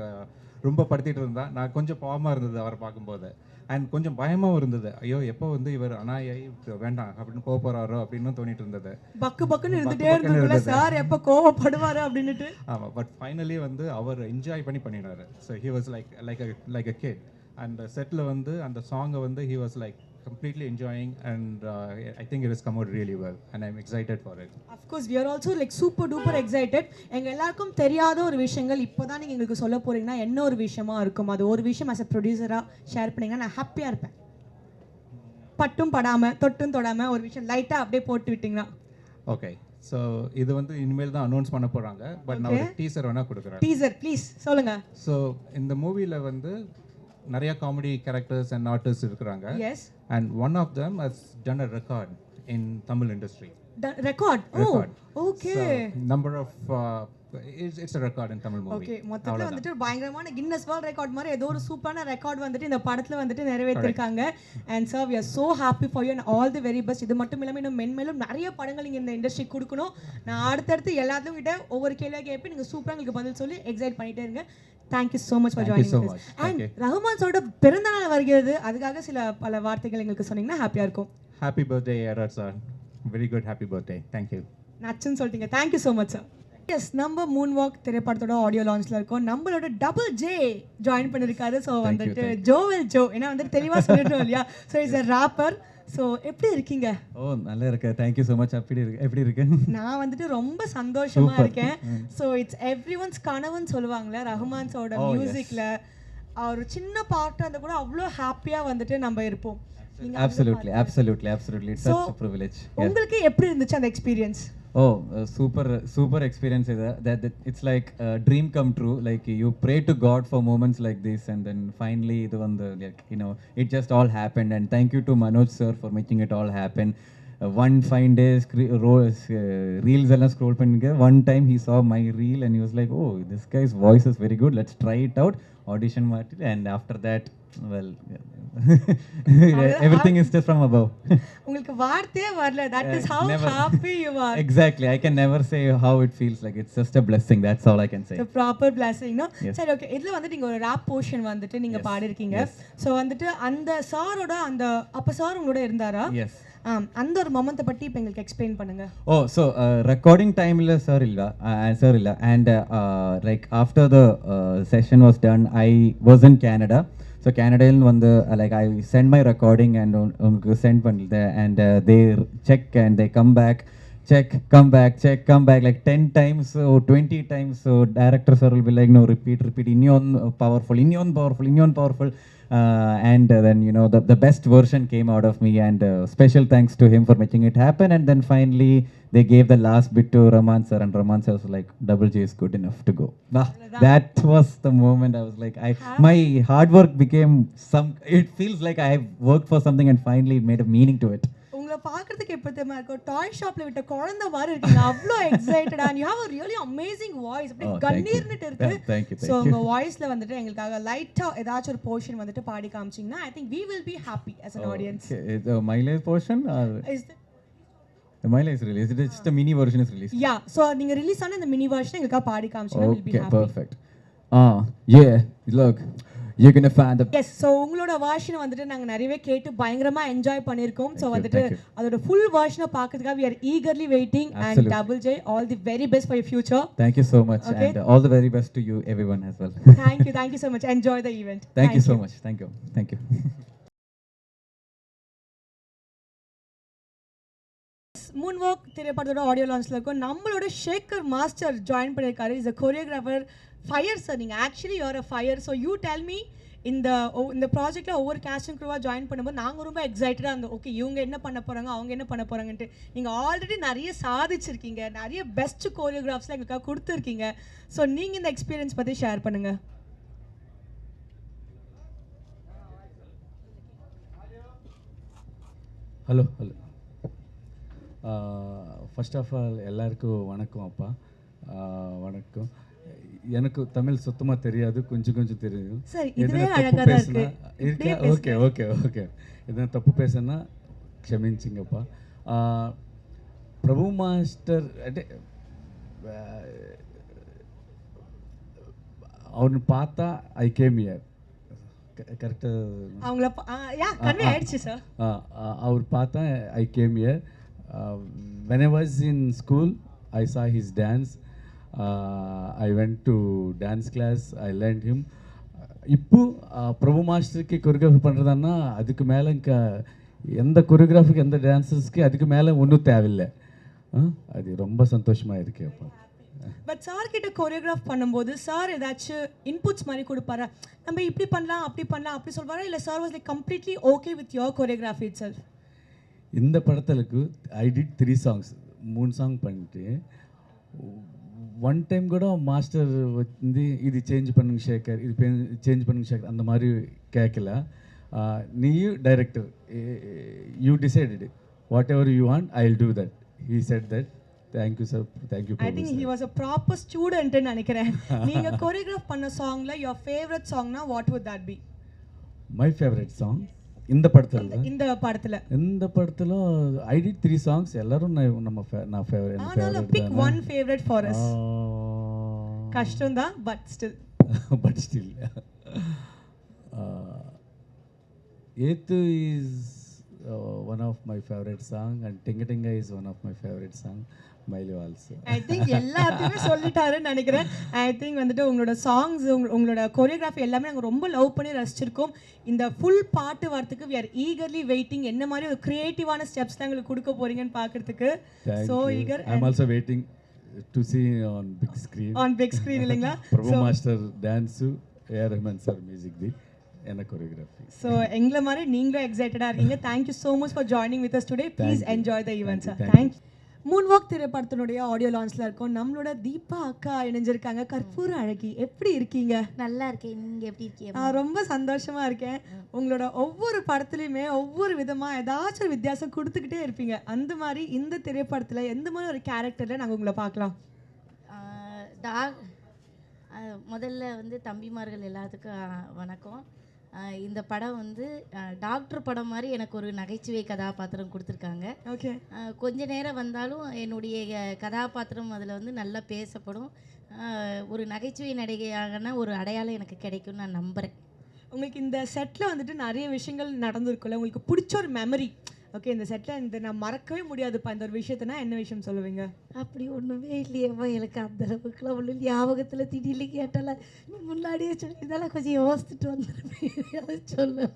ரொம்ப படுத்திட்டு இருந்தா. நான் கொஞ்சம் பாவமாக இருந்தது அவரை பார்க்கும்போது. அண்ட் கொஞ்சம் பயமாகவும் இருந்தது, ஐயோ எப்போ வந்து இவர் அனாயை வேண்டாம் அப்படின்னு போக போகிறாரோ அப்படின்னு தோணிட்டு இருந்தது. பக்குன்னு இருந்துகிட்டே இருந்ததுல சார் எப்போ கோவப்படுவார் அப்படின்ட்டு. ஆமாம், பட் ஃபைனலி வந்து அவர் என்ஜாய் பண்ணினார். So he was like a kid. And settle வந்து அந்த சாங்கை வந்து he was like completely enjoying, and I think it has come out really well and I'm excited for it. Of course we are also like super duper excited. எங்க எல்லாருக்கும் தெரியாத ஒரு விஷயங்கள் இப்போதான் நீங்க எங்களுக்கு சொல்ல போறீங்கன்னா என்ன ஒரு விஷயமா இருக்கும், அது ஒரு விஷயம் as a producer-ஆ ஷேர் பண்ணீங்கன்னா நான் ஹாப்பியா இருப்பேன். பட்டும் படாம தொட்டும் தொடாம ஒரு விஷயம் லைட்டா அப்படியே போட்டு விட்டீங்கன்னா. ஓகே, ஸோ இது வந்து இனிமேல் தான் அனௌன்ஸ் பண்ண போகிறாங்க, பட் நான் ஒரு டீசர் வேணால் கொடுக்குறேன். டீசர் ப்ளீஸ் சொல்லுங்க. ஸோ இந்த மூவியில் வந்து நிறைய காமெடி கேரக்டர்ஸ் அண்ட் ஆர்டிஸ்ட் இருக்கிறாங்க. S. And one of them has done a record in Tamil industry. Record? Oh, okay. So, number of it's a record in Tamil movie. Okay, மொத்தத்துல வந்துட்டு பயங்கரமான Guinness world record மாதிரி ஏதோ ஒரு சூப்பரான record வந்துட்டு இந்த படத்துல வந்துட்டு நிறைவேற்றிருக்காங்க. And sir, we are so happy for you and all the very best. இது மட்டும் இல்லாம இன்னும் மென்மேலும் நிறைய படங்கள் நீங்க இந்த இண்டஸ்ட்ரி கொடுக்கணும். நான் அடுத்தடுத்து எல்லாத்துக்கும் கிட்ட ஒவ்வொரு கேள்வியா கேட்பேன், நீங்க சூப்பரா உங்களுக்கு பதில் சொல்லி எக்ஸைட் பண்ணிட்டே இருங்க. Thank you so much for joining us. And Rahman சாரோட பிறந்த நாள் வருகிறது, அதுக்காக சில பல வார்த்தைகள் எங்களுக்கு சொன்னீங்கன்னா ஹாப்பியா இருக்கும். Happy birthday Arad sir. Very good happy birthday. Thank you. நச்சுன்னு சொல்லிட்டீங்க. Thank you so much sir. Yes, நம்ம மூன் வாக் திரைப்படத்தோட ஆடியோ லான்ச்ல இருக்கோம். நம்மளோட டபுள் ஜே ஜாயின் பண்ணிருக்காரு. ஸோ வந்துட்டு ஜோ ஏன்னா வந்துட்டு தெளிவா சொல்லிட்டோம் இல்லையா. So is a rapper. So எப்படி இருக்கீங்க? ஓ நல்லா இருக்கேன், தேங்க்யூ ஸோ மச். எப்படி இருக்கு? நான் வந்துட்டு ரொம்ப சந்தோஷமா இருக்கேன். ஸோ இட்ஸ் எவ்ரிஒன்ஸ் கனவுன்னு சொல்லுவாங்கல்ல, ரஹ்மான் சாரோட மியூசிக்ல ஒரு சின்ன பார்ட் அந்த கூட அவ்வளோ ஹாப்பியா வந்துட்டு நம்ம இருப்போம். Absolutely. It's such a privilege. உங்களுக்கு எப்படி இருந்துச்சு அந்த experience? Oh, super experience. That it's like a dream come true. Like you pray to God for moments like this, and then finally the one it just all happened. And thank you to Manoj sir for making it all happen. One fine day reels and scroll panninga. One time he saw my reel and he was like, oh, this guy's voice is very good, let's try it out. Audition market, and after that, well, everything is just from above. உங்களுக்கு வார்த்தையே வரல. That is how happy you are. Exactly, I can never say how it feels like. It's just a blessing, that's all I can say. The proper blessing, no? சரி, okay. இதுல வந்து நீங்க ஒரு rap portion வந்துட்டு நீங்க பாடி இருக்கீங்க. So வந்துட்டு அந்த சாரோட அந்த அப்ப சார் உங்களோட இருந்தாரா? Yes. அந்த ஒரு மொமெண்ட்டை பத்தி இப்போ எங்களுக்கு எக்ஸ்பிளைன் பண்ணுங்க. ஓ ஸோ ரெக்கார்டிங் டைமில் சார் இல்லை and like after the session was done I was in Canada. So கேனடாவில் வந்து like I sent my recording and உங்களுக்கு சென்ட் பண்ணிட்டு and they check and they come back come back like 10 times or 20 times. So director sir will be like, no, repeat, inyon powerful. And then the best version came out of me, and special thanks to him for making it happen. And then finally they gave the last bit to Rahman sir, and Rahman sir was like, double J is good enough to go. That was the moment I was like, my hard work became it feels like I have worked for something and finally it made a meaning to it. உங்களை பார்க்கறதுக்கு எப்படி தெரியுமா இருக்கும், டாய் ஷாப்ல விட்ட குழந்தை மாதிரி இருக்கீங்க, அவ்வளோ excited. And you have a really amazing voice. அப்படியே கண்ணீர்னுட்டு இருக்கு. ஸோ உங்க வாய்ஸ்ல வந்துட்டு எங்களுக்காக லைட்டா ஏதாச்சும் ஒரு போர்ஷன் வந்துட்டு பாடி காமிச்சிங்கன்னா I think we will be happy as an audience. The Miley portion or is the Miley is released? It's just a mini version is released. Yeah, so நீங்க ரிலீஸ் ஆன இந்த மினி வெர்ஷன் எங்களுக்காக பாடி காமிச்சிங்கன்னா we'll be happy. Perfect. Yeah, look, you're gonna find the yes. So உங்களோட version வந்துட்டு நாங்க நிறையவே கேட்டு பயங்கரமா என்ஜாய் பண்ணிருக்கோம். சோ வந்துட்டு அதோட full version பார்க்கிறதுக்காக we are eagerly waiting. Absolutely. And Double J, all the very best for your future. Thank you so much. Okay. And all the very best to you everyone as well. Thank you so much. Enjoy the event. Thank you so much. Thank you. Moonwalk திரைப்படத்தோட audio லான்ச்ல இருக்கும். நம்மளோட Shekar master join பண்ணிருக்காரு. Is a choreographer. Fire sir, நீங்க actually you are a fire. so you tell me இந்த ப்ராஜெக்ட்ல ஒவ்வொரு caste and க்ரூவா join பண்ணும்போது நாங்க ரொம்ப எக்ஸைட்டடா இருந்தோம். ஓகே, இவங்க என்ன பண்ண போறாங்க, அவங்க என்ன பண்ண போறாங்கன்ட்டு. நீங்க ஆல்ரெடி நிறைய சாதிச்சிருக்கீங்க, நிறைய பெஸ்ட் கோரியோகிராஃப்ஸ்லாம் எங்களுக்காக கொடுத்துருக்கீங்க. ஸோ நீங்க இந்த எக்ஸ்பீரியன்ஸ் பத்தி ஷேர் பண்ணுங்க. ஹலோ ஃபர்ஸ்ட் ஆஃப் ஆல் எல்லாருக்கும் வணக்கம். அப்பா வணக்கம். எனக்கு தமிழ் சுத்தமாக தெரியாது, கொஞ்சம் தெரியும். ஓகே எதனா தப்பு பேசுனா క్షమించింగప్ప. ప్రభు మాస్టర్ అంటే அவன் பார்த்தா ஐ கேம் இயர் கரெக்டாக அவங்கள யா கன்வே ஆயிடுச்சு சார். அவர் பார்த்தா I came year when I was in school I saw his dance. I went to dance class, I learned him. இப்போ பிரபு மாஸ்டருக்கு கொரியோகிராஃபி பண்ணுறதுன்னா அதுக்கு மேலே ఇంకా எந்த கொரியோகிராஃபிக்கு எந்த டான்ஸர்ஸ்க்கு அதுக்கு மேலே ஒன்றும் தேவையில்லை. அது ரொம்ப சந்தோஷமாக இருக்கு அப்போ. பட் சார் கிட்ட கொரியோகிராஃப் பண்ணும்போது சார் ஏதாச்சும் இன்புட்ஸ் மாதிரி கொடுப்பாரா, நம்ம இப்படி பண்ணலாம் அப்படி சொல்வாரா, இல்லை sir was like completely okay with your choreography it self? இந்த படத்துக்கு ஐ டிட் 3 songs, 3 song பண்ணிட்டு ஒன் டைம் கூட மாஸ்டர் வந்து இது சேஞ்ச் பண்ணுங்க ஷேகர், இது சேஞ்ச் பண்ணுங்க ஷேகர் அந்த மாதிரி கேட்கல. நீயும் director, you decided whatever you want I will do that. He said that. Thank you sir, thank you. I think he was a proper ஸ்டூடெண்ட்னு நினைக்கிறேன். நீங்கள் கொரியோகிராஃப் பண்ண சாங்ல யுவர் ஃபேவரட் சாங்னா what would that be? My favourite song இந்த படத்தில் I did 3 songs. எல்லாரும் நான் ஃபேவரட். ஆனாலும் big one favourite for us. கஷ்டம் தான் பட் ஸ்டில் ஏத்து is one of my favorite song and Tinga Tinga is one of my favorite song. Mailo also. I think எல்லாத்தையுமே சொல்லிட்டாருன்னு நினைக்கிறேன். ஐ திங்க் வந்துட்டு உங்களோட சாங்ஸ் உங்களோட கொரியோகிராஃபி எல்லாமே நாங்கள் ரொம்ப லவ் பண்ணி ரசிச்சிருக்கோம். இந்த ஃபுல் பாட்டு வரத்துக்கு we are eagerly waiting. என்ன மாதிரி ஒரு கிரியேட்டிவான ஸ்டெப்ஸ்லாம் எங்களுக்கு கொடுக்க போறீங்கன்னு பார்க்கறதுக்கு so eager. I'm also waiting to see on big screen. On big screen இல்லைங்களா? Prabhu master dance, A.R. Rahman sir music the என்ன கொரியோகிராஃபி. ஸோ எங்களை மாதிரி நீங்களும் எக்ஸைட்டடாக இருக்கீங்க. Thank you so much for joining with us today. Please enjoy the event sir. Thank you. Moonwalk திரைப்படத்தினுடைய audio லான்ச்சில் இருக்கோம். நம்மளோட தீபா அக்கா இணைஞ்சிருக்காங்க. கற்பூர அழகி, எப்படி இருக்கீங்க? நல்லா இருக்கேன். நீங்கள் எப்படி இருக்கீங்க? நான் ரொம்ப சந்தோஷமாக இருக்கேன். உங்களோட ஒவ்வொரு படத்துலையுமே ஒவ்வொரு விதமாக ஏதாச்சும் ஒரு வித்தியாசம் கொடுத்துக்கிட்டே இருப்பீங்க. அந்த மாதிரி இந்த திரைப்படத்தில் எந்த மாதிரி ஒரு கேரக்டரில் நாங்கள் உங்களை பார்க்கலாம்? முதல்ல வந்து தம்பிமார்கள் எல்லாத்துக்கும் வணக்கம். இந்த படம் வந்து டாக்டர் படம் மாதிரி எனக்கு ஒரு நகைச்சுவை கதாபாத்திரம் கொடுத்துருக்காங்க. ஓகே. கொஞ்ச நேரம் வந்தாலும் என்னுடைய கதாபாத்திரம் அதில் வந்து நல்லா பேசப்படும். ஒரு நகைச்சுவை நடிகையாகனா ஒரு அடையாளம் எனக்கு கிடைக்கும்னு நான் நம்புகிறேன். உங்களுக்கு இந்த செட்டில் வந்துட்டு நிறைய விஷயங்கள் நடந்திருக்குல்ல, உங்களுக்கு பிடிச்ச ஒரு மெமரி, ஓகே இந்த செட்டில் இந்த நான் மறக்கவே முடியாதுப்பா இந்த ஒரு விஷயத்தினா என்ன விஷயம் சொல்லுவீங்க? அப்படி ஒன்றுமே இல்லையேம்மா, எனக்கு அந்த அளவுக்குலாம் ஒன்றும் ஞாபகத்தில் திடீர்னு கேட்டால நீ முன்னாடியே சொல்லியிருந்தாலும் கொஞ்சம் யோசிச்சுட்டு வந்துருப்பேன், அதை சொல்ல.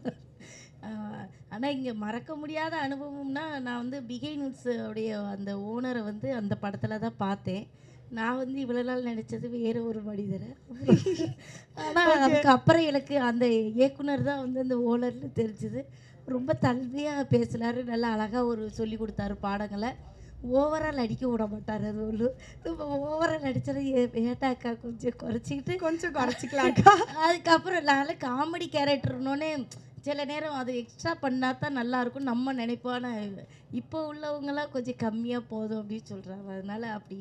ஆனால் இங்கே மறக்க முடியாத அனுபவம்னா நான் வந்து பிகைனூட்ஸ் உடைய அந்த ஓனரை வந்து அந்த படத்தில் தான் பார்த்தேன். நான் வந்து இவ்வளோ நாள் நினச்சது வேறு ஒரு மனிதரை. ஆனால் அதுக்கப்புறம் எனக்கு அந்த இயக்குனர் தான் வந்து அந்த ஓனர்னு தெரிஞ்சுது. ரொம்ப தன்மையாக பேசினார், நல்லா அழகாக ஒரு சொல்லி கொடுத்தாரு பாடங்களை. ஓவரால் அடிக்க விட மாட்டார். அது ஒன்று ஓவரால் அடித்தது ஏட்டாக்கா கொஞ்சம் குறைச்சிக்கலாம்க்கா. அதுக்கப்புறம் நான் காமெடி கேரக்டர்னோடனே சில நேரம் அது எக்ஸ்ட்ரா பண்ணால் தான் நல்லாயிருக்கும் நம்ம நினைப்போம். இப்போ உள்ளவங்களாம் கொஞ்சம் கம்மியாக போதும் அப்படின்னு சொல்கிறாங்க. அதனால் அப்படி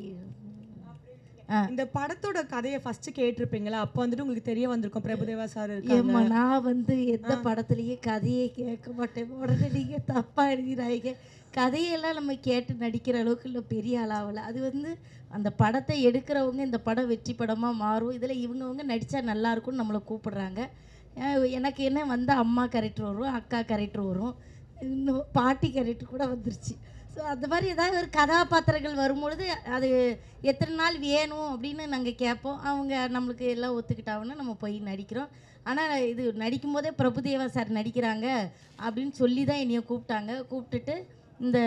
இந்த படத்தோட கதையை ஃபர்ஸ்ட் கேட்டிருப்பீங்களா? அப்போ வந்துட்டு உங்களுக்கு தெரிய வந்திருக்கும் பிரபுதேவா சார் இருக்காங்க. நான் வந்து எந்த படத்துலயே கதையே கேட்க மாட்டேன். உடனே நீங்க தப்பா எழுதிடாதீங்க. கதையெல்லாம் நம்ம கேட்டு நடிக்கிற அளவுக்கு இல்லை, பெரிய அளவில். அது வந்து அந்த படத்தை எடுக்கிறவங்க இந்த படம் வெற்றி படமாக மாறும், இதில் இவங்கவுங்க நடித்தா நல்லாயிருக்கும்னு நம்மளை கூப்பிடுறாங்க. எனக்கு என்ன வந்து அம்மா கேரக்டர் வரும், அக்கா கேரக்டர் வரும், இன்னும் பாட்டி கேரக்டர் கூட வந்துருச்சு. ஸோ அந்த மாதிரி ஏதாவது ஒரு கதாபாத்திரங்கள் வரும்பொழுது அது எத்தனை நாள் வேணும் அப்படின்னு நாங்கள் கேட்போம். அவங்க நம்மளுக்கு எல்லாம் ஒத்துக்கிட்டாங்கன்னா நம்ம போய் நடிக்கிறோம். ஆனால் இது நடிக்கும் போதே பிரபுதேவா சார் நடிக்கிறாங்க அப்படின்னு சொல்லி தான் என்னைய கூப்பிட்டுட்டு இந்த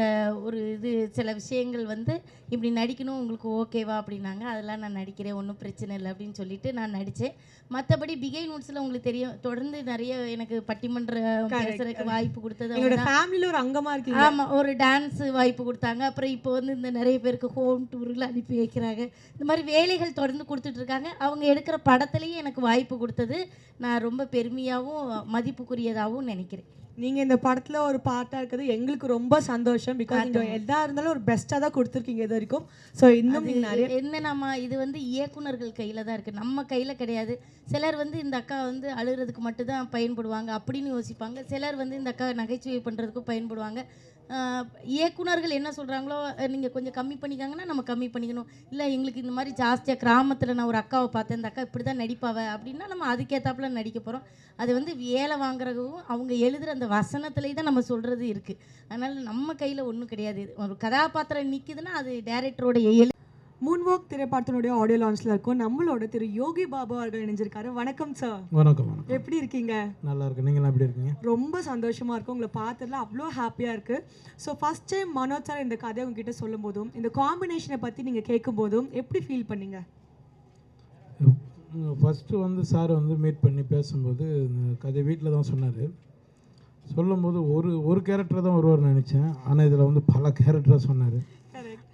ஒரு இது சில விஷயங்கள் வந்து இப்படி நடிக்கணும் உங்களுக்கு ஓகேவா அப்படின்னாங்க. அதெல்லாம் நான் நடிக்கிறேன், ஒன்றும் பிரச்சனை இல்லை அப்படின்னு சொல்லிட்டு நான் நடித்தேன். மற்றபடி பிகைனூட்ஸில் உங்களுக்கு தெரியும், தொடர்ந்து நிறைய எனக்கு பட்டிமன்றம் பேசுறதுக்கு வாய்ப்பு கொடுத்தது ஃபேமிலியில் ஒரு அங்கமாக இருக்கு. ஆமாம், ஒரு டான்ஸு வாய்ப்பு கொடுத்தாங்க. அப்புறம் இப்போ வந்து இந்த நிறைய பேருக்கு ஹோம் டூரில் அனுப்பி வைக்கிறாங்க. இந்த மாதிரி வேலைகள் தொடர்ந்து கொடுத்துட்ருக்காங்க. அவங்க எடுக்கிற படத்துலேயும் எனக்கு வாய்ப்பு கொடுத்தது நான் ரொம்ப பெருமையாகவும் மதிப்புக்குரியதாகவும் நினைக்கிறேன். நீங்கள் இந்த படத்தில் ஒரு பார்ட்டாக இருக்கிறது எங்களுக்கு ரொம்ப சந்தோஷம். பிகாஸ் நீங்கள் எதாக இருந்தாலும் ஒரு பெஸ்ட்டாக தான் கொடுத்துருக்கீங்க இது வரைக்கும். ஸோ இன்னும் நிறைய என்னென்னம்மா இது வந்து இயக்குனர்கள் கையில் தான் இருக்குது, நம்ம கையில் கிடையாது. சிலர் வந்து இந்த அக்கா வந்து அழுகிறதுக்கு மட்டும்தான் பயன்படுவாங்க அப்படின்னு யோசிப்பாங்க. சிலர் வந்து இந்த அக்கா நகைச்சுவை பண்ணுறதுக்கும் பயன்படுவாங்க. இயக்குனர்கள் என்ன சொல்கிறாங்களோ நீங்கள் கொஞ்சம் கம்மி பண்ணிக்காங்கன்னா நம்ம கம்மி பண்ணிக்கணும். இல்லை எங்களுக்கு இந்த மாதிரி ஜாஸ்தியாக கிராமத்தில் நான் ஒரு அக்காவை பார்த்தேன், இந்த அக்கா இப்படி தான் நடிப்பாவ அப்படின்னா நம்ம அதுக்கேற்றாப்புல நடிக்க போகிறோம். அது வந்து வேலை வாங்குறதும் அவங்க எழுதுகிற அந்த வசனத்துலேயே தான் நம்ம சொல்கிறது இருக்குது. அதனால் நம்ம கையில் ஒன்றும் கிடையாது. ஒரு கதாபாத்திரம் நிற்குதுன்னா அது டைரக்டரோட மூன்வாக் திரைப்படத்தினுடைய ஆடியோ லான்ச்ல இருக்கும். நம்மளோட திரு யோகி பாபு அவர்கள் இணைஞ்சிருக்காரு. வணக்கம் சார். வணக்கம். எப்படி இருக்கீங்க? நல்லா இருக்கு. நீங்களாம் எப்படி இருக்கீங்க? ரொம்ப சந்தோஷமா இருக்கும். உங்களை பார்த்ததுல அவ்வளோ ஹாப்பியாக இருக்குது. So first time Manoj sir இந்த கதையை உங்ககிட்ட சொல்லும் போதும் இந்த காம்பினேஷனை பற்றி நீங்கள் கேட்கும் போதும் எப்படி ஃபீல் பண்ணீங்க? ஃபஸ்ட்டு வந்து சார் வந்து மீட் பண்ணி பேசும்போது இந்த கதை வீட்டில் தான் சொன்னார். சொல்லும்போது ஒரு கேரக்டர் தான் வருவார்னு நினச்சேன். ஆனால் இதில் வந்து பல கேரக்டராக சொன்னார்.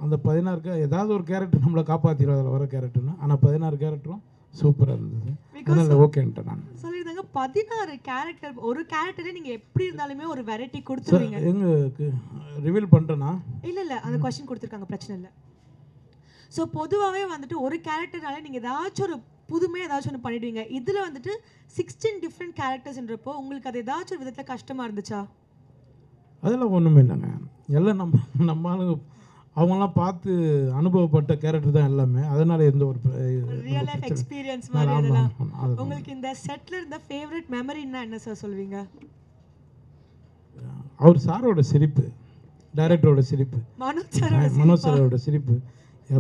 அந்த 16 ஏதாவது ஒரு கேரக்டர் நம்மளை காப்பாற்றிடும் அதில் வர கேரக்டர்னு. ஆனால் 16 கேரக்டரும் சூப்பராக இருந்தது. அதனால் ஓகேன்ட்டேன் நான். சொல்லியிருந்தாங்க 16 கேரக்டர், ஒரு கேரக்டரே நீங்கள் எப்படி இருந்தாலுமே ஒரு வெரைட்டி கொடுத்துருவீங்க. எங்களுக்கு ரிவீல் பண்ணுறேன்னா இல்லை அந்த கொஸ்டின் கொடுத்துருக்காங்க, பிரச்சனை இல்லை. ஸோ பொதுவாகவே வந்துட்டு ஒரு கேரக்டர்னால நீங்கள் ஏதாச்சும் ஒரு புதுமையாக ஏதாச்சும் ஒன்று பண்ணிடுவீங்க. இதில் வந்துட்டு 16 டிஃப்ரெண்ட் கேரக்டர்ஸ்ன்றப்போ உங்களுக்கு அது ஏதாச்சும் ஒரு விதத்தில் கஷ்டமாக இருந்துச்சா? அதெல்லாம் ஒன்றுமே இல்லைங்க. எல்லாம் நம்ம ஆளுங்க அவங்களாம் பார்த்து அனுபவப்பட்ட கேரக்டர் தான் எல்லாமே. அதனால எந்த ஒரு ரியல் லைஃப் எக்ஸ்பீரியன்ஸ் மாதிரி அதெல்லாம். உங்களுக்கு இந்த செட்டில் இருந்த ஃபேவரட் மெமரின்னா என்ன சார் சொல்வீங்க? அவர் சாரோட சிரிப்பு, டைரக்டரோட சிரிப்பு, மனோஜ் சாரோட சிரிப்பு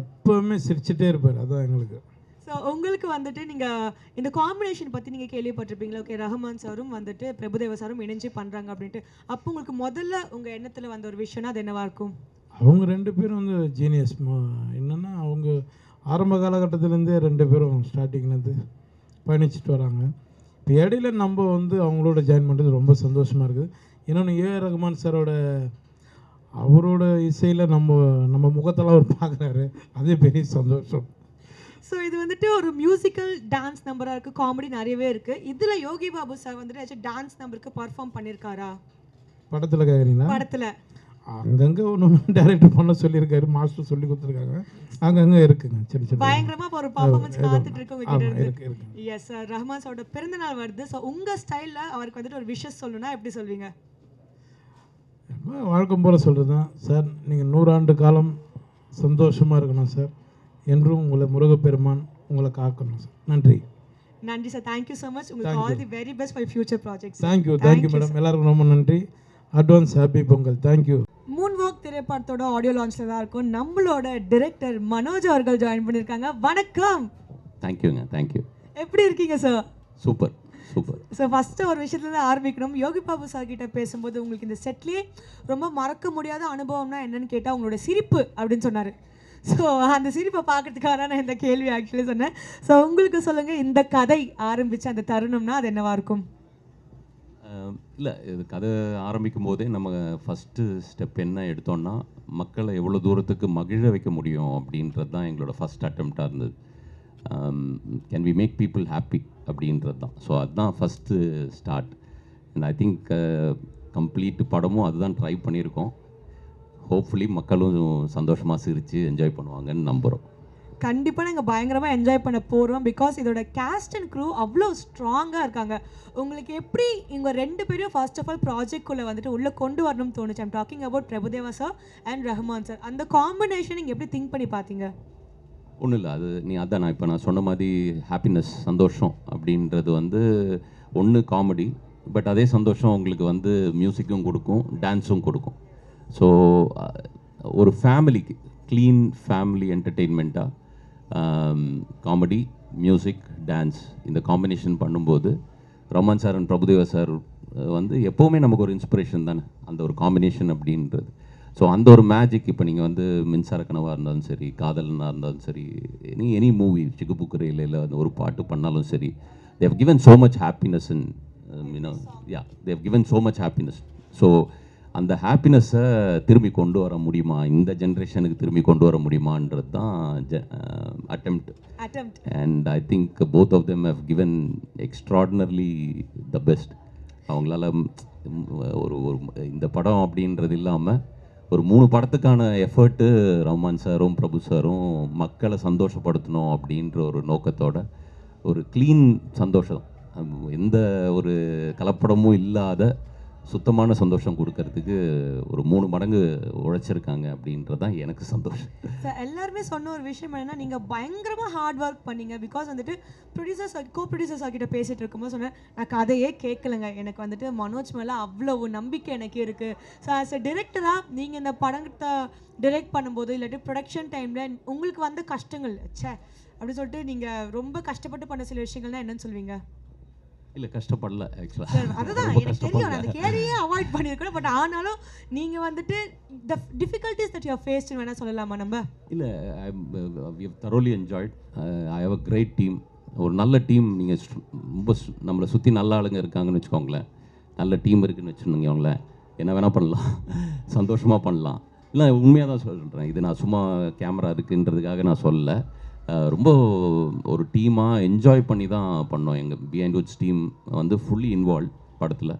எப்பவுமே சிரிச்சுட்டே இருப்பார். அதான் எங்களுக்கு. ஸோ உங்களுக்கு வந்துட்டு நீங்கள் இந்த காம்பினேஷன் பற்றி நீங்கள் கேள்விப்பட்டிருப்பீங்களா? ஓகே, ரஹ்மான் சாரும் வந்துட்டு பிரபுதேவா சாரும் இணைஞ்சு பண்ணுறாங்க அப்படின்ட்டு. அப்போ உங்களுக்கு முதல்ல உங்கள் எண்ணத்தில் வந்த ஒரு விஷயம்னா அது என்னவா இருக்கும்? அவங்க 2 பேரும் வந்து ஜீனியஸ். என்னென்னா அவங்க ஆரம்ப காலகட்டத்திலேருந்தே 2 பேரும் ஸ்டார்டிங்லேருந்து பயணிச்சுட்டு வராங்க. இப்போ இடையில நம்ம வந்து அவங்களோட ஜாயின் பண்ணுறது ரொம்ப சந்தோஷமாக இருக்குது. இன்னொன்று ஏஆர் ரஹ்மான் சாரோட அவரோட இசையில் நம்ம முகத்தெல்லாம் அவர் பார்க்குறாரு, அதே பெரிய சந்தோஷம். ஸோ இது வந்துட்டு ஒரு மியூசிக்கல் டான்ஸ் நம்பராக இருக்குது, காமெடி நிறையவே இருக்குது. இதில் யோகி பாபு சார் வந்துட்டு டான்ஸ் நம்பருக்கு பர்ஃபார்ம் பண்ணியிருக்காரா? படத்தில் கேட்குறீங்களா? படத்தில் அங்கங்கே ஒன்று டைரக்டர் பண்ண சொல்லியிருக்காரு, மாஸ்டர் சொல்லி கொடுத்துருக்காங்க. அங்கங்கே இருக்குங்க. சரி சரி, பயங்கரமாக ஒரு பர்ஃபார்மன்ஸ் காத்துட்டு இருக்கு. இருக்கு. எஸ் சார், ரஹ்மான் சாரோட பிறந்தநாள் வருது. ஸோ உங்கள் ஸ்டைலில் அவருக்கு வந்துட்டு ஒரு விஷஸ் சொல்லணும்னா எப்படி சொல்வீங்க? வழக்கம் போல் சொல்கிறது தான் சார். நீங்கள் 100 ஆண்டு காலம் சந்தோஷமாக இருக்கணும் சார். என்றும் உங்களை முருகப்பெருமான் உங்களை காக்கணும் சார். நன்றி. நன்றி சார். Thank you so much. உங்களுக்கு all the very best for future projects. Thank you madam. எல்லாருக்கும் ரொம்ப நன்றி. Advance happy Pongal. Thank you. Moonwalk திரைப்படத்தோட ஆடியோ லான்ச்சில் தான் இருக்கும். நம்மளோட டைரக்டர் மனோஜ் அவர்கள் ஜாயின் பண்ணியிருக்காங்க. வணக்கம். தேங்க்யூங்க. தேங்க்யூ. எப்படி இருக்கீங்க சார்? சூப்பர். ஸோ ஃபஸ்ட்டு ஒரு விஷயத்துல ஆரம்பிக்கணும். யோகி பாபு சார் கிட்ட பேசும்போது உங்களுக்கு இந்த செட்லேயே ரொம்ப மறக்க முடியாத அனுபவம்னா என்னன்னு கேட்டால் உங்களோட சிரிப்பு அப்படின்னு சொன்னார். ஸோ அந்த சிரிப்பை பார்க்கறதுக்காக நான் இந்த கேள்வி ஆக்சுவலி சொன்னேன். ஸோ உங்களுக்கு சொல்லுங்கள், இந்த கதை ஆரம்பித்த அந்த தருணம்னா அது என்னவா இருக்கும்? இல்லை, இது கதை ஆரம்பிக்கும் போதே நம்ம ஃபஸ்ட்டு ஸ்டெப் என்ன எடுத்தோன்னா மக்களை எவ்வளோ தூரத்துக்கு மகிழ வைக்க முடியும் அப்படின்றது தான் எங்களோட ஃபஸ்ட் அட்டெம்ப்டாக இருந்தது. Can we make people happy அப்படின்றது தான். ஸோ அதுதான் first start. And I think complete படமும் அதுதான் ட்ரை பண்ணியிருக்கோம். ஹோப்ஃபுல்லி மக்களும் சந்தோஷமாக சிரித்து என்ஜாய் பண்ணுவாங்கன்னு நம்புகிறோம். கண்டிப்பாக நாங்கள் பயங்கரமாக என்ஜாய் பண்ண போகிறோம். பிகாஸ் இதோட கேஸ்ட் அண்ட் க்ரூ அவ்வளோ ஸ்ட்ராங்காக இருக்காங்க. உங்களுக்கு எப்படி இவங்க 2 பேரும் ஃபர்ஸ்ட் ஆஃப் ஆல் ப்ராஜெக்ட்குள்ளே வந்துட்டு உள்ளே கொண்டு வரணும்னு தோணுச்சு? I'm talking about Prabhudeva sir and Rahman sir. அந்த காம்பினேஷன் நீங்கள் எப்படி திங்க் பண்ணி பார்த்தீங்க? ஒன்றும் இல்லை, அது நான் இப்போ நான் சொன்ன மாதிரி ஹாப்பினஸ், சந்தோஷம் அப்படின்றது வந்து ஒன்று காமெடி, பட் அதே சந்தோஷம் உங்களுக்கு வந்து மியூசிக்கும் கொடுக்கும், டான்ஸும் கொடுக்கும். ஸோ ஒரு ஃபேமிலிக்கு க்ளீன் ஃபேமிலி என்டர்டெயின்மெண்ட்டாக காமெடி, மியூசிக், டான்ஸ் இந்த காம்பினேஷன் பண்ணும்போது Rahman sir and Prabhudeva sir வந்து எப்போவுமே நமக்கு ஒரு இன்ஸ்பிரேஷன் தானே அந்த ஒரு காம்பினேஷன் அப்படின்றது. ஸோ அந்த ஒரு மேஜிக் இப்போ நீங்கள் வந்து மின்சார கனவாக இருந்தாலும் சரி, காதலனாக இருந்தாலும் சரி, எனி மூவி, சிக்குபுக்குரையில் இல்லை அந்த ஒரு பாட்டு பண்ணாலும் சரி, they have given so much happiness and they have given so much happiness. So அந்த ஹாப்பினஸ்ஸை திரும்பி கொண்டு வர முடியுமா, இந்த ஜென்ரேஷனுக்கு திரும்பி கொண்டு வர முடியுமான்றது தான் attempt. And I think both of them have given extraordinarily the best. அவங்களால ஒரு இந்த படம் அப்படின்றது இல்லாமல் ஒரு 3 படத்துக்கான எஃபர்ட்டு ரஹ்மான் சாரும் பிரபு சாரும் மக்களை சந்தோஷப்படுத்தணும் அப்படின்ற ஒரு நோக்கத்தோட ஒரு க்ளீன் சந்தோஷம், எந்த ஒரு கலப்படமும் இல்லாத சுத்தமான சந்தோஷம் கொடுக்கறதுக்கு ஒரு 3 மடங்கு உழைச்சிருக்காங்க அப்படின்றது தான் எனக்கு சந்தோஷம். சார் எல்லாருமே சொன்ன ஒரு விஷயம் என்னன்னா நீங்கள் பயங்கரமாக ஹார்ட் ஒர்க் பண்ணீங்க. பிகாஸ் வந்துட்டு ப்ரொடியூசர்ஸ் கோ ப்ரொடியூசர்ஸ் கிட்ட பேசிகிட்டு இருக்கும்போது சொன்னேன், நான் கதையே கேட்கலங்க, எனக்கு வந்துட்டு மனோஜ் மேலே அவ்வளோ நம்பிக்கை எனக்கு இருக்குது. ஸோ ஆஸ் அ டிரெக்டராக நீங்கள் இந்த படத்தை டிரெக்ட் பண்ணும்போது இல்லாட்டி ப்ரொடக்ஷன் டைமில் உங்களுக்கு வந்த கஷ்டங்கள் ச்சே அப்படின்னு சொல்லிட்டு நீங்கள் ரொம்ப கஷ்டப்பட்டு பண்ண சில விஷயங்கள்னா என்னன்னு சொல்வீங்க? இல்லை கஷ்டப்படல ஆக்சுவலாக, அதுதான் எனக்கு தெரியும், நான் அந்த கேள்வியே அவாய்ட் பண்ணியிருக்கேன். பட் ஆனாலும் நீங்கள் வந்துட்டு the difficulties that you faced வேணால் சொல்லலாமா நம்ம? இல்லை, we have thoroughly enjoyed. I have a great team. ஒரு நல்ல டீம் நீங்கள் ரொம்ப நம்மளை சுற்றி நல்ல ஆளுங்க இருக்காங்கன்னு வச்சுக்கோங்களேன், நல்ல டீம் இருக்குதுன்னு வச்சுருந்தீங்களேன், என்ன வேணால் பண்ணலாம், சந்தோஷமாக பண்ணலாம். இல்லை உண்மையாக தான் சொல்கிறேன், இது நான் சும்மா கேமரா இருக்குன்றதுக்காக நான் சொல்லலை. ரொம்ப ஒரு டீமாக என்ஜாய் பண்ணி தான் பண்ணோம். எங்கள் பிஹைண்ட் வுட்ஸ் டீம் வந்து ஃபுல்லி இன்வால்வ் படத்தில்.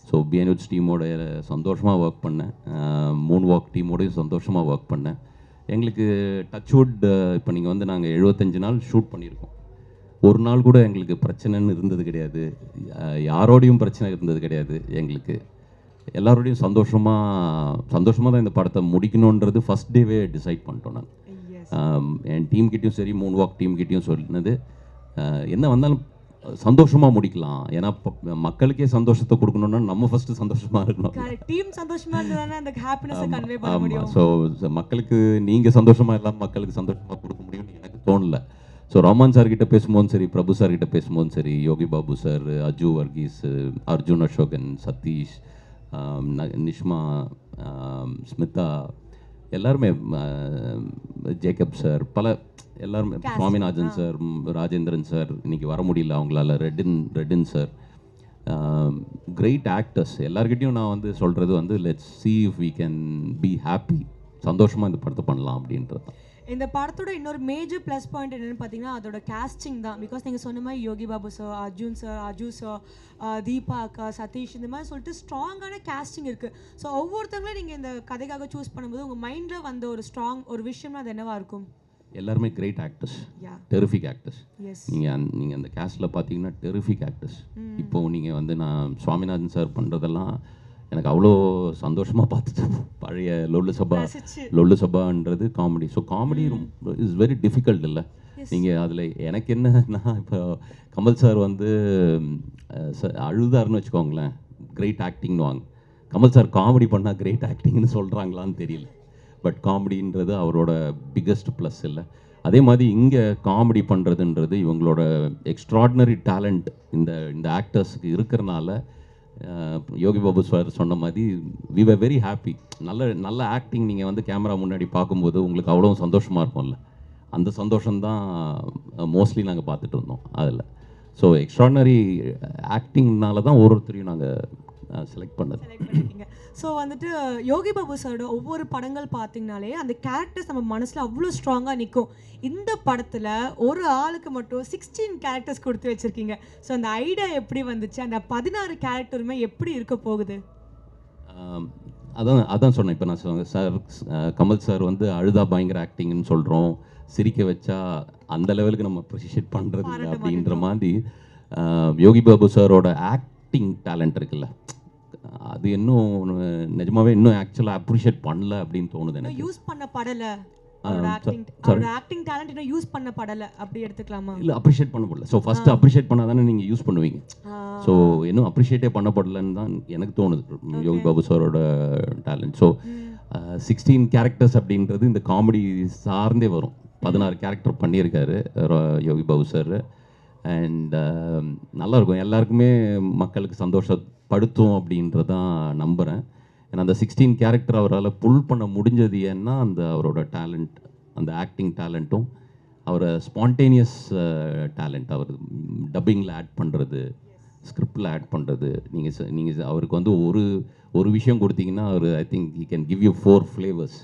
ஸோ பிஹைண்ட் வுட்ஸ் டீமோட சந்தோஷமாக ஒர்க் பண்ணேன். மூன் வாக் டீமோடையும் சந்தோஷமாக ஒர்க் பண்ணேன். எங்களுக்கு டச்வுட் இப்போ நீங்கள் வந்து நாங்கள் 75 நாள் ஷூட் பண்ணியிருக்கோம். ஒரு நாள் கூட எங்களுக்கு பிரச்சனைன்னு இருந்தது கிடையாது, யாரோடையும் பிரச்சனை இருந்தது கிடையாது. எங்களுக்கு எல்லாரோடையும் சந்தோஷமாக தான் இந்த படத்தை முடிக்கணுன்றது ஃபஸ்ட் டேவே டிசைட் பண்ணிட்டோம். நாங்கள் என் டீம்கிட்டையும் சரி, மூன் வாக் டீம்கிட்டையும் சொன்னது, என்ன வந்தாலும் சந்தோஷமாக முடிக்கலாம். ஏன்னா மக்களுக்கே சந்தோஷத்தை கொடுக்கணும்னா நம்ம ஃபஸ்ட்டு சந்தோஷமாக இருக்கணும். டீம் சந்தோஷமாக இருந்தால் அந்த ஹாப்பினஸை கன்வே பண்ண முடியும். ஸோ மக்களுக்கு நீங்கள் சந்தோஷமாக இல்லாமல் மக்களுக்கு சந்தோஷமாக கொடுக்க முடியும்னு எனக்கு தோணலை. ஸோ ரஹ்மான் சார் கிட்ட பேசும்போதும் சரி, பிரபு சார் கிட்ட பேசும்போதும் சரி, யோகி பாபு சார், அஜு வர்கீஸ், அர்ஜுன் அசோகன், சதீஷ், நிஷ்மா, ஸ்மிதா, எல்லாருமே, ஜேக்கப் சார், எல்லாருமே, சுவாமிநாதன் சார், ராஜேந்திரன் சார் இன்னைக்கு வர முடியல அவங்களால, ரெட்டின் சார், கிரேட் ஆக்டர்ஸ். எல்லார்கிட்டையும் நான் வந்து சொல்கிறது வந்து let's see if we can be happy, சந்தோஷமாக இந்த படத்தை பண்ணலாம் அப்படின்றது தான். இந்த படத்தோட இன்னொரு மேஜர் ப்ளஸ் பாயிண்ட் என்னென்னு பார்த்தீங்கன்னா அதோட கேஸ்டிங் தான். பிகாஸ் நீங்கள் சொன்ன மாதிரி Yogi Babu sir, Arjun sir, Aju sir, Deepa அக்கா, சதீஷ், இந்த மாதிரி சொல்லிட்டு ஸ்ட்ராங்கான கேஸ்டிங் இருக்குது. ஸோ ஒவ்வொருத்தங்களும் நீங்கள் இந்த கதைக்காக சூஸ் பண்ணும்போது உங்கள் மைண்டில் வந்த ஒரு விஷயம்னா அது என்னவா இருக்கும்? எல்லாருமே கிரேட் ஆக்டர்ஸ், டெரிஃபிக் ஆக்டர்ஸ். நீங்கள் அந்த கேஸ்டில் பார்த்தீங்கன்னா டெரிஃபிக் ஆக்டர்ஸ். இப்போது நீங்கள் வந்து நான் சுவாமிநாதன் சார் பண்ணுறதெல்லாம் எனக்கு அவ்வளோ சந்தோஷமாக பார்த்துட்டு, பழைய லொல்லு சபான்றது comedy. So comedy is very difficult இல்லை. நீங்கள் அதில் எனக்கு என்னன்னா, இப்போ கமல் சார் வந்து அழுதாருன்னு வச்சுக்கோங்களேன், கிரேட் ஆக்டிங்னு வாங்க. கமல் சார் காமெடி பண்ணால் கிரேட் ஆக்டிங்னு சொல்கிறாங்களான்னு தெரியல. பட் காமெடின்றது அவரோட பிக்கஸ்ட் ப்ளஸ் இல்லை. அதே மாதிரி இங்கே காமெடி பண்ணுறதுன்றது இவங்களோட எக்ஸ்ட்ராடினரி டேலண்ட் இந்த ஆக்டர்ஸுக்கு இருக்கிறனால, யோகி பாபு சார் சொன்ன மாதிரி வி வர் வெரி ஹாப்பி. நல்ல ஆக்டிங் நீங்கள் வந்து கேமரா முன்னாடி பார்க்கும்போது உங்களுக்கு அவ்வளோ சந்தோஷமாக இருக்கும்ல, அந்த சந்தோஷம்தான் மோஸ்ட்லி நாங்கள் பார்த்துட்டு இருந்தோம் அதில். ஸோ எக்ஸ்ட்ராடினரி ஆக்டிங்னால தான் ஒவ்வொருத்தரையும் நாங்கள் செலக்ட் பண்ணிருக்கீங்க. ஸோ வந்துட்டு யோகி பாபு சாரோட ஒவ்வொரு படங்கள் பார்த்தீங்கனாலே அந்த கேரக்டர்ஸ் நம்ம மனசில் அவ்வளோ ஸ்ட்ராங்காக நிற்கும். இந்த படத்தில் ஒரு ஆளுக்கு மட்டும் 16 கேரக்டர்ஸ் கொடுத்து வச்சுருக்கீங்க. ஸோ அந்த ஐடியா எப்படி வந்துச்சு? அந்த 16 கேரக்டருமே எப்படி இருக்க போகுது? அதான் சொன்னேன். இப்போ நான் சார், கமல் சார் வந்து அழுதா பயங்கர ஆக்டிங்னு சொல்கிறோம், சிரிக்க வச்சா அந்த லெவலுக்கு நம்ம அப்ரிஷியேட் பண்ணுறது இல்லை அப்படின்ற மாதிரி யோகி பாபு சாரோட ஆக்டிங் டேலண்ட் இருக்குல்ல, அது இன்னும் நிஜமாவே இன்னும் ஆக்சுவலாக அப்ரிஷியேட் பண்ணல அப்படின்னு தோணுது எனக்கு. யூஸ் பண்ண படலை, ஆக்டிங் டேலண்ட் இன்னும் யூஸ் பண்ண படலை அப்படி எடுத்துக்கலாமா? இல்லை, அப்ரிஷியேட் பண்ணப்படல. ஸோ ஃபஸ்ட்டு அப்ரிஷியேட் பண்ணால் தானே நீங்கள் யூஸ் பண்ணுவீங்க. ஸோ இன்னும் அப்ரிஷியேட்டே பண்ணப்படலன்னு தான் எனக்கு தோணுது யோகி பாபு சாரோட டேலண்ட். ஸோ 16 கேரக்டர்ஸ் அப்படின்றது இந்த காமெடி சார்ந்தே வரும். 16 கேரக்டர் பண்ணியிருக்காரு யோகி பாபு சார். அண்ட் நல்லாயிருக்கும், எல்லாருக்குமே மக்களுக்கு சந்தோஷப்படுத்தும் அப்படின்றதான் நம்புகிறேன். ஏன்னா அந்த 16 கேரக்டர் அவரால் புல் பண்ண முடிஞ்சது ஏன்னா அவரோட டேலண்ட், அந்த ஆக்டிங் டேலண்ட்டும், அவரை ஸ்பான்டேனியஸ் டேலண்ட், அவர் டப்பிங்கில் ஆட் பண்ணுறது, ஸ்கிரிப்டில் ஆட் பண்ணுறது. நீங்கள் அவருக்கு வந்து ஒரு விஷயம் கொடுத்தீங்கன்னா அவர் I think he can give you 4 flavours.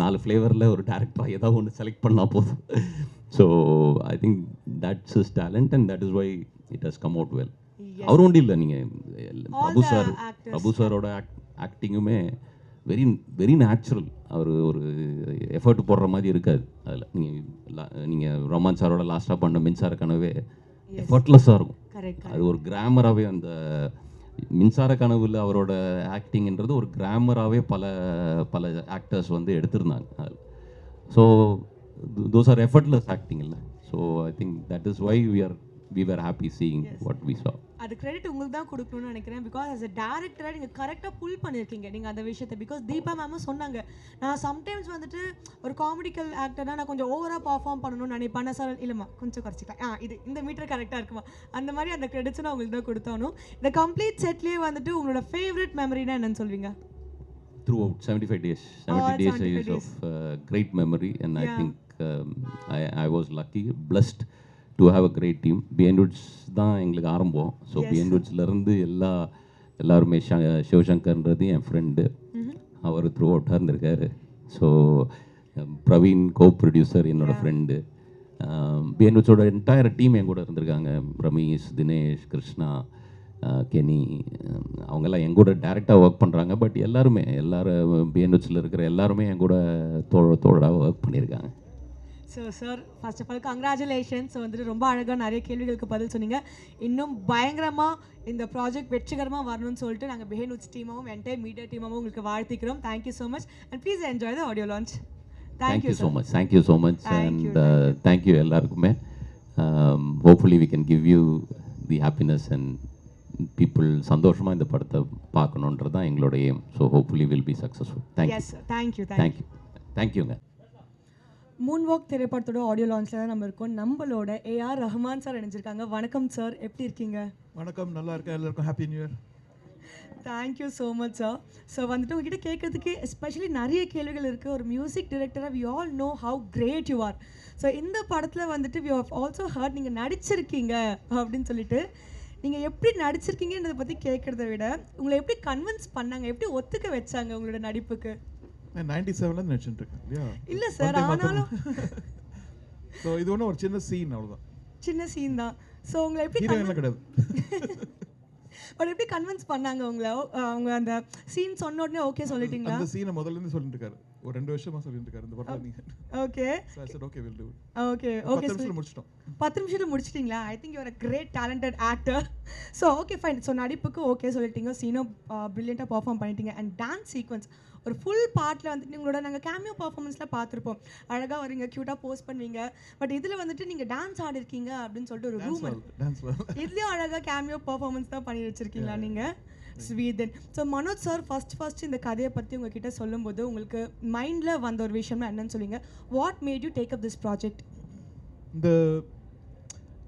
4 ஃப்ளேவரில் ஒரு டேரக்டராக ஏதாவது ஒன்று செலக்ட் பண்ணால் போதும். So I think that's his talent and that is why it has come out well. அவர் ஒன்றும் இல்லை, நீங்கள் பிரபு சாரோட ஆக்டிங்குமே வெரி வெரி நேச்சுரல். அவர் ஒரு எஃபர்ட் போடுற மாதிரி இருக்காது அதில். நீங்கள் ரஹ்மான் சாரோட லாஸ்ட்டாக பண்ண மின்சார கனவே எஃபர்ட்லெஸ்ஸாக இருக்கும். அது ஒரு கிராமராகவே அந்த மின்சார கனவுல அவரோட ஆக்டிங்ன்றது ஒரு கிராமராகவே பல ஆக்டர்ஸ் வந்து எடுத்திருந்தாங்க. So those are effortless acting இல்லை. So I think that is why we were happy seeing what we saw. அது கிரெடிட் உங்களுக்கு தான் கொடுக்கணும்னு நினைக்கிறேன். பிகாஸ் as a டேரக்டராக நீங்கள் கரெக்டாக புல் பண்ணியிருக்கீங்க நீங்கள் அந்த விஷயத்தை. பிகாஸ் தீபா மேமும் சொன்னாங்க, நான் சம்டைம்ஸ் வந்துட்டு ஒரு காமெடிக்கல் ஆக்டர்னா நான் கொஞ்சம் ஓவராக பர்ஃபார்ம் பண்ணணும்னு நினைப்பேன் சார். இல்லைம்மா கொஞ்சம் குறைச்சிக்கலாம், இந்த மீட்டர் கரெக்டாக இருக்குமா, அந்த மாதிரி அந்த கிரெடிட்ஸ் நான் உங்களுக்கு தான் கொடுத்தானும். இந்த கம்ப்ளீட் செட்லேயே வந்துட்டு உங்களோட ஃபேவரட் மெமரினா என்னன்னு சொல்வீங்க? Throughout 75 days of great memory, and I think I was lucky, blessed to have a great team. Behind Woods தான் எங்களுக்கு ஆரம்பம். ஸோ Behind Woodsலேருந்து எல்லாருமே சிவசங்கர்ன்றது என் ஃப்ரெண்டு, அவர் த்ரூ அவுட்டாக இருந்திருக்காரு. ஸோ பிரவீன் கோ ப்ரொடியூசர் என்னோட ஃப்ரெண்டு. Behind Woodsோட என்டையர் டீம் என் கூட இருந்திருக்காங்க. ரமேஷ், தினேஷ், கிருஷ்ணா, கெனி, அவங்கெல்லாம் என் கூட டேரெக்டாக ஒர்க் பண்ணுறாங்க. பட் எல்லாரும் Behind Woodsல இருக்கிற எல்லாருமே என் கூட தோழாக ஒர்க் பண்ணியிருக்காங்க. So sir first of all congratulations. So வந்துட்டு ரொம்ப அழகாக நிறைய கேள்விகளுக்கு பதில் சொன்னீங்க. இன்னும் பயங்கரமாக இந்த ப்ராஜெக்ட் வெற்றிகரமாக வரணும்னு சொல்லிட்டு நாங்கள் Behind Woods டீமாகவும் என்டையர் மீடியா டீமாகவும் உங்களுக்கு வாழ்த்திக்கிறோம். Thank you so much and please enjoy the audio launch. Thank you so much and thank you எல்லாருக்குமே. Hopefully we can give you the happiness and people சந்தோஷமாக இந்த படத்தை பார்க்கணுன்றது தான் எங்களோட aim. So hopefully will be successful. தேங்க்யூங்க. மூன்வாக் திரைப்படத்தோட ஆடியோ லான்ச்சில் தான் நம்ம இருக்கோம். நம்மளோட AR ரஹ்மான் சார் இணைஞ்சிருக்காங்க. வணக்கம் சார், எப்படி இருக்கீங்க? வணக்கம், நல்லா இருக்கேன். எல்லாருக்கும் happy new year. Thank you so much sir. So வந்துட்டு உங்ககிட்ட கேட்கறதுக்கு எஸ்பெஷலி நிறைய கேள்விகள் இருக்குது. ஒரு மியூசிக் டிரெக்டராக we all know how great you are. So இந்த படத்தில் வந்துட்டு வி ஹவ் ஆல்சோ ஹர்ட் நீங்கள் நடிச்சிருக்கீங்க அப்படின்னு சொல்லிட்டு. நீங்கள் எப்படி நடிச்சிருக்கீங்கன்றதை பற்றி கேட்குறத விட உங்களை எப்படி கன்வின்ஸ் பண்ணாங்க, எப்படி ஒத்துக்க வச்சாங்க உங்களோட நடிப்புக்கு? 97ல நடிச்சிட்டு இருக்கேன் இல்லையா? இல்லை சார், ஆனாலும் ஸோ இது ஒன்றும் ஒரு சின்ன சீன், அவ்வளோதான். சின்ன சீன் தான். ஸோ உங்களை எப்படி கிடையாது பட் எப்படி கன்வின்ஸ் பண்ணாங்க உங்களை? அவங்க அந்த சீன் சொன்ன உடனே ஓகே சொல்லிட்டீங்களா? அந்த சீனை முதல்ல இருந்து சொல்லிட்டு இருக்காரு, ஒரு 2 வருஷமா சொல்லிட்டு இருக்காரு இந்த படத்துல. நீங்க okay so I said okay will do it. Okay 10 நிமிஷத்துல முடிச்சிட்டோம். 10 நிமிஷத்துல முடிச்சிட்டீங்களா? I think you are a great talented actor. So okay fine. So நடிப்புக்கு ஓகே சொல்லிட்டீங்க, சீனும் பிரில்லியண்ட்டாக பர்ஃபார்ம் பண்ணிட்டீங்க. அண்ட் டான்ஸ் சீக்வன்ஸ் ஒரு ஃபுல் பார்ட்டில் வந்துட்டு உங்களோட நாங்கள் கேமியோ பர்ஃபார்மன்ஸில் பார்த்துருப்போம். அழகாக வரீங்க, க்யூட்டாக போஸ்ட் பண்ணுவீங்க. பட் இதில் வந்துட்டு நீங்கள் டான்ஸ் ஆடிருக்கீங்க அப்படின்னு சொல்லிட்டு ஒரு ரூமர். இதுலேயும் அழகாக கேமியோ பர்ஃபார்மன்ஸ் தான் பண்ணி வச்சுருக்கீங்களா நீங்கள்? ஸ்வீதன். ஸோ மனோஜ் சார் ஃபர்ஸ்ட் இந்த கதையை பற்றி உங்ககிட்ட சொல்லும்போது உங்களுக்கு மைண்டில் வந்த ஒரு விஷயம்னா என்னன்னு சொல்லுவீங்க? What made you take up this project? இந்த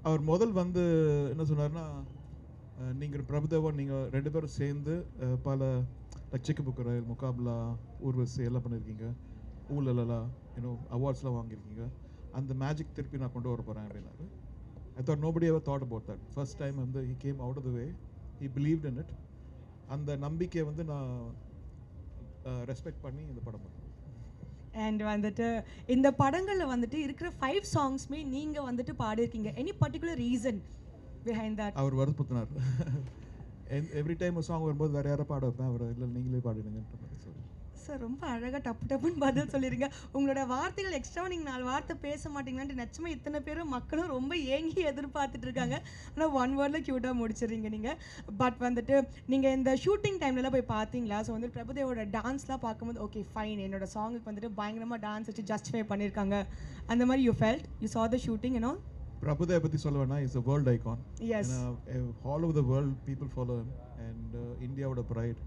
அவர் முதல் வந்து என்ன சொன்னார்னா, நீங்கள் பிரபுதேவா நீங்கள் 2 பேரும் சேர்ந்து பல சிக்கு புக்கு ரயில், முகாபலா, ஊர்வசி எல்லாம் பண்ணியிருக்கீங்க, ஊழலா அவார்ட்ஸ்லாம் வாங்கியிருக்கீங்க. அந்த மேஜிக் திருப்பி நான் கொண்டு வர போகிறேன் அப்படின்னாரு. I thought nobody ever thought about that. First time வந்து he came out of the way, he believed in it. அந்த நம்பிக்கையை வந்து நான் ரெஸ்பெக்ட் பண்ணி இந்த படம் பண்ணேன். அண்ட் வந்துட்டு இந்த படங்களில் வந்துட்டு இருக்கிற 5 சாங்ஸ்மே நீங்கள் வந்துட்டு பாடியிருக்கீங்க. Any particular reason behind that? அவர் வருத்தப்பட்டினார். எவ்ரி டைம் ஒரு சாங் வரும்போது வேறு யாரை பாட வைப்பேன், அவர் இல்லை நீங்களே பாடிடுங்கன்ற மாதிரி சொல்லி. சார் ரொம்ப அழகாக டப்புன்னு பதில் சொல்லிடுங்க. உங்களோட வார்த்தைகள் எக்ஸ்ட்ராவாக நீங்கள் 4 வார்த்தை பேச மாட்டீங்களான்ட்டு நிச்சயமாக இத்தனை பேரும் மக்களும் ரொம்ப ஏங்கி எதிர்பார்த்துட்டு இருக்காங்க. ஆனால் 1 வேர்டில் க்யூட்டாக முடிச்சிடுறீங்க நீங்கள். பட் வந்துட்டு நீங்கள் இந்த ஷூட்டிங் டைம்லலாம் போய் பார்த்தீங்களா? ஸோ வந்து பிரபுதேவோட டான்ஸ்லாம் பார்க்கும்போது ஓகே ஃபைன், என்னோட சாங்குக்கு வந்துட்டு பயங்கரமாக டான்ஸ் வச்சு ஜஸ்டிஃபை பண்ணியிருக்காங்க அந்த மாதிரி you felt? You saw the shooting and all? Prabhudeva பற்றி சொல்ல வேணா, is a world icon. Yes. All over the world people follow him, and Indiaவோட pride,